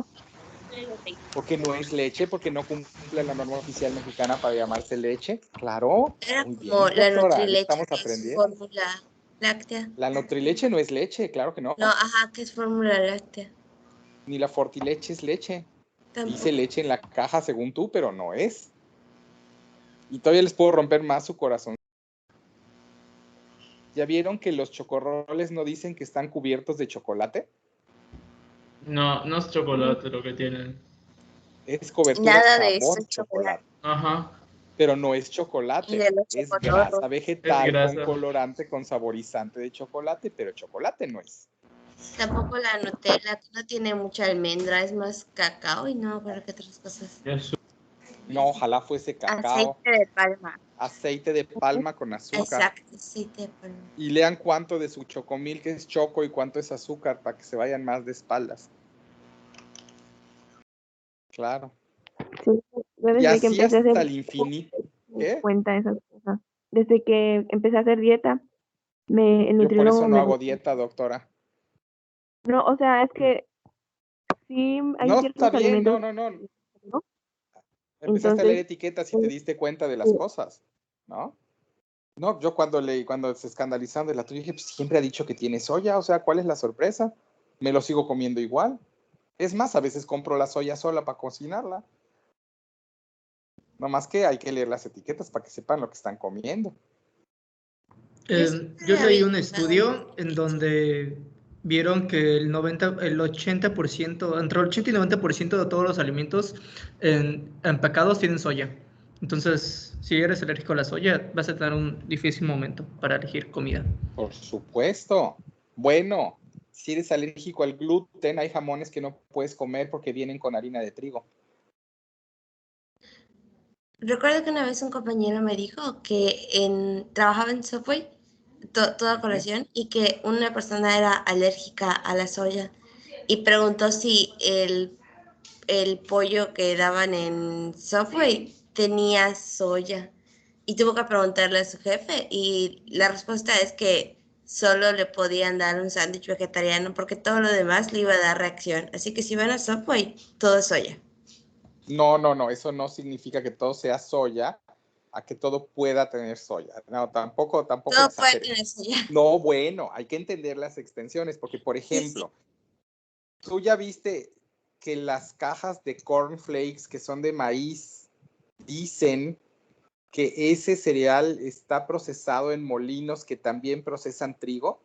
Porque no es leche, porque no cumple la norma oficial mexicana para llamarse leche. Claro, Era muy como bien, la doctora, Nutrileche, estamos que es aprendiendo. fórmula láctea. La Nutrileche no es leche, claro que no. No, ajá, que es fórmula láctea. Ni la Fortileche es leche. Tampoco. Dice leche en la caja según tú, pero no es. Y todavía les puedo romper más su corazón. ¿Ya vieron que los chocorroles no dicen que están cubiertos de chocolate? No, no es chocolate lo que tienen. Es cobertura Nada de sabor eso es chocolate. Ajá. Pero no es Y chocolate, de los es chocorroles. grasa vegetal Es grasa. con colorante, con saborizante de chocolate, pero chocolate no es. Tampoco la Nutella, que no tiene mucha almendra, es más cacao y no, pero qué otras cosas. No, ojalá fuese cacao. Aceite de palma. Aceite de palma con azúcar. Exacto, aceite de palma. Y lean cuánto de su chocomil que es choco y cuánto es azúcar para que se vayan más de espaldas. Claro. Sí, yo Y desde que así empecé a hasta hacer el infinito. ¿Qué? cuenta esas cosas. Desde que empecé a hacer dieta, el Yo por nutriólogo eso no me hago dijo- dieta, doctora. No, o sea, es que sí hay No, está ciertos bien, alimentos, no. ¿no? Empezaste a leer Entonces, etiquetas y te diste cuenta de las cosas, ¿no? No, yo cuando se escandalizaron de la tuya, dije, pues siempre ha dicho que tiene soya, o sea, ¿cuál es la sorpresa? Me lo sigo comiendo igual. Es más, a veces compro la soya sola para cocinarla. No más que hay que leer las etiquetas para que sepan lo que están comiendo. Yo leí un estudio en donde vieron que el 80%, entre el 80 y 90% de todos los alimentos empacados tienen soya. Entonces, si eres alérgico a la soya, vas a tener un difícil momento para elegir comida. Por supuesto. Bueno, si eres alérgico al gluten, hay jamones que no puedes comer porque vienen con harina de trigo. Recuerdo que una vez un compañero me dijo que trabajaba en Subway toda colación y que una persona era alérgica a la soya y preguntó si el pollo que daban en Subway tenía soya y tuvo que preguntarle a su jefe y la respuesta es que solo le podían dar un sándwich vegetariano porque todo lo demás le iba a dar reacción. Así que si van a Subway, todo es soya. No, eso no significa que todo sea soya, a que todo pueda tener soya. No, tampoco Todo puede exageres. tener soya. No, bueno, hay que entender las extensiones, porque, por ejemplo, tú ya viste que las cajas de cornflakes que son de maíz dicen que ese cereal está procesado en molinos que también procesan trigo.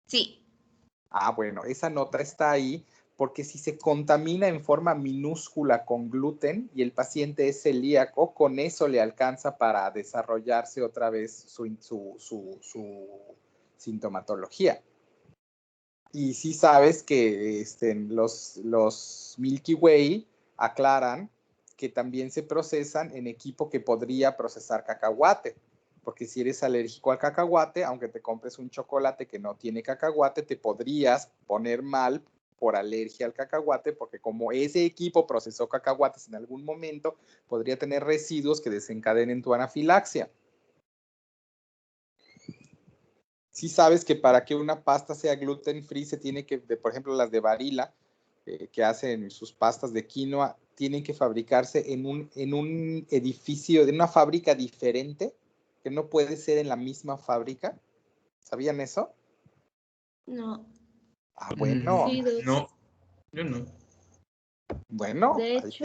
Sí. Ah, bueno, esa nota está ahí porque si se contamina en forma minúscula con gluten y el paciente es celíaco, con eso le alcanza para desarrollarse otra vez su sintomatología. Y sí sabes que los Milky Way aclaran que también se procesan en equipo que podría procesar cacahuate. Porque si eres alérgico al cacahuate, aunque te compres un chocolate que no tiene cacahuate, te podrías poner mal por alergia al cacahuate, porque como ese equipo procesó cacahuates en algún momento, podría tener residuos que desencadenen tu anafilaxia. Sí sabes que para que una pasta sea gluten free se tiene que, por ejemplo, las de Barilla, que hacen sus pastas de quinoa, tienen que fabricarse en un edificio, en una fábrica diferente, que no puede ser en la misma fábrica. ¿Sabían eso? No. Ah, bueno. Sí, No, yo no. Bueno, de hecho,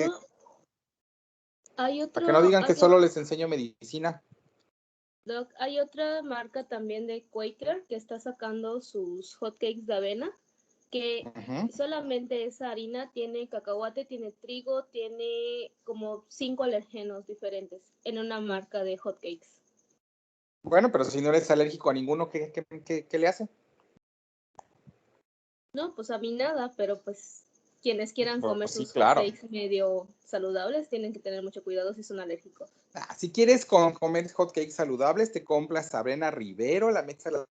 hay para que no digan que otro, solo les enseño medicina. Doc, hay otra marca también de Quaker que está sacando sus hotcakes de avena, que solamente esa harina tiene cacahuate, tiene trigo, tiene como 5 alergenos diferentes en una marca de hotcakes. Bueno, pero si no eres alérgico a ninguno, ¿qué le hace? No, pues a mí nada, pero pues quienes quieran comer Sí, sus claro. hotcakes medio saludables tienen que tener mucho cuidado si son alérgicos. Si quieres comer hotcakes saludables, te compras avena Rivero, la metes a la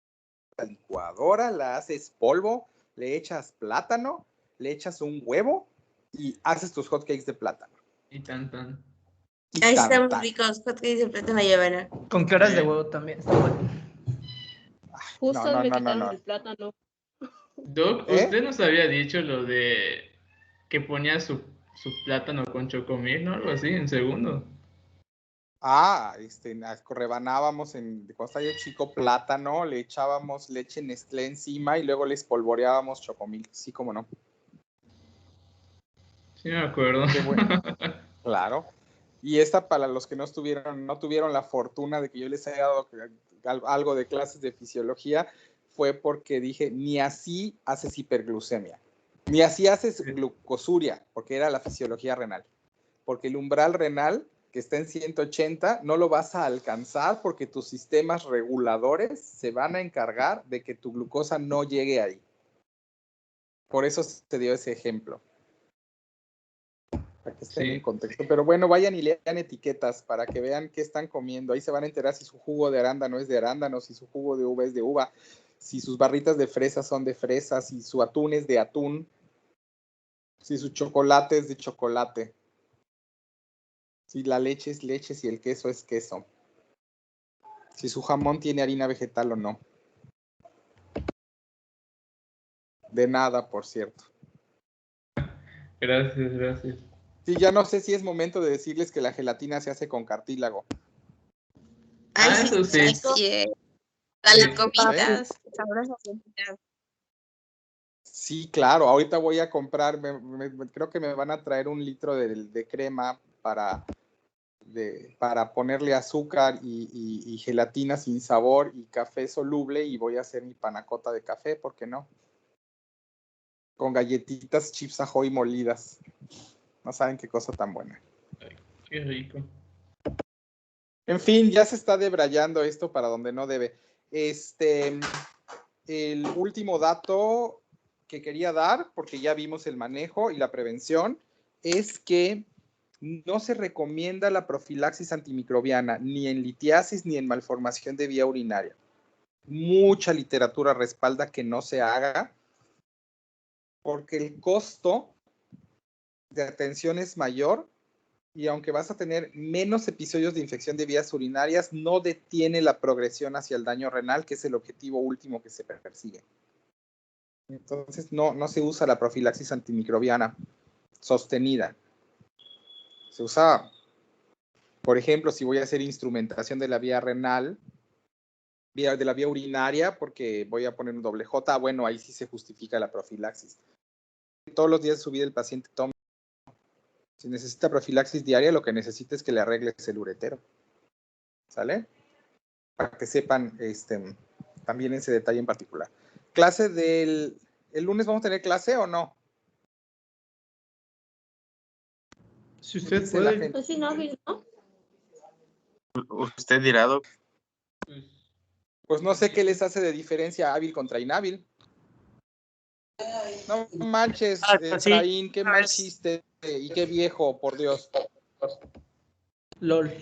licuadora, la haces polvo, le echas plátano, le echas un huevo y haces tus hotcakes de plátano. Y tan. Ahí están muy ricos, hotcakes de plátano y avena. Con claras de huevo también, está bueno. Justo me quitaron el plátano. Doc, ¿usted nos había dicho lo de que ponía su plátano con chocomil, ¿no? Algo así, en segundo. Rebanábamos cuando estaba yo chico plátano, le echábamos leche Nestlé encima y luego le espolvoreábamos chocomil. Sí, cómo no. Sí, me acuerdo. Qué bueno. Claro. Y esta, para los que no tuvieron la fortuna de que yo les haya dado algo de clases de fisiología, fue porque dije, ni así haces hiperglucemia, ni así haces glucosuria, porque era la fisiología renal. Porque el umbral renal, que está en 180, no lo vas a alcanzar porque tus sistemas reguladores se van a encargar de que tu glucosa no llegue ahí. Por eso se dio ese ejemplo. Para que estén en contexto. Pero bueno, vayan y lean etiquetas para que vean qué están comiendo. Ahí se van a enterar si su jugo de arándano es de arándano, si su jugo de uva es de uva, si sus barritas de fresa son de fresa, si su atún es de atún, si su chocolate es de chocolate, si la leche es leche, si el queso es queso, si su jamón tiene harina vegetal o no. De nada, por cierto. Gracias. Sí, ya no sé si es momento de decirles que la gelatina se hace con cartílago. Eso sí. Las comidas sabrosas. Sí, claro. Ahorita voy a comprar, creo que me van a traer 1 litro de crema para ponerle azúcar y gelatina sin sabor y café soluble y voy a hacer mi panacota de café, ¿por qué no? Con galletitas Chips Ahoy molidas. No saben qué cosa tan buena. Ay, qué rico. En fin, ya se está debrayando esto para donde no debe. El último dato que quería dar, porque ya vimos el manejo y la prevención, es que no se recomienda la profilaxis antimicrobiana ni en litiasis ni en malformación de vía urinaria. Mucha literatura respalda que no se haga porque el costo de atención es mayor y aunque vas a tener menos episodios de infección de vías urinarias, no detiene la progresión hacia el daño renal, que es el objetivo último que se persigue. Entonces no se usa la profilaxis antimicrobiana sostenida. Se usa, por ejemplo, si voy a hacer instrumentación de la vía renal, de la vía urinaria, porque voy a poner un doble J, bueno, ahí sí se justifica la profilaxis. Todos los días de su vida el paciente toma. Si necesita profilaxis diaria, lo que necesita es que le arregles el uretero. ¿Sale? Para que sepan también ese detalle en particular. Clase ¿el lunes vamos a tener clase o no? Si usted puede. Pues sí, ¿no? Usted dirá, Doc. Pues no sé qué les hace de diferencia hábil contra inhábil. No manches, Efraín, qué mal chiste y qué viejo, por Dios. LOL.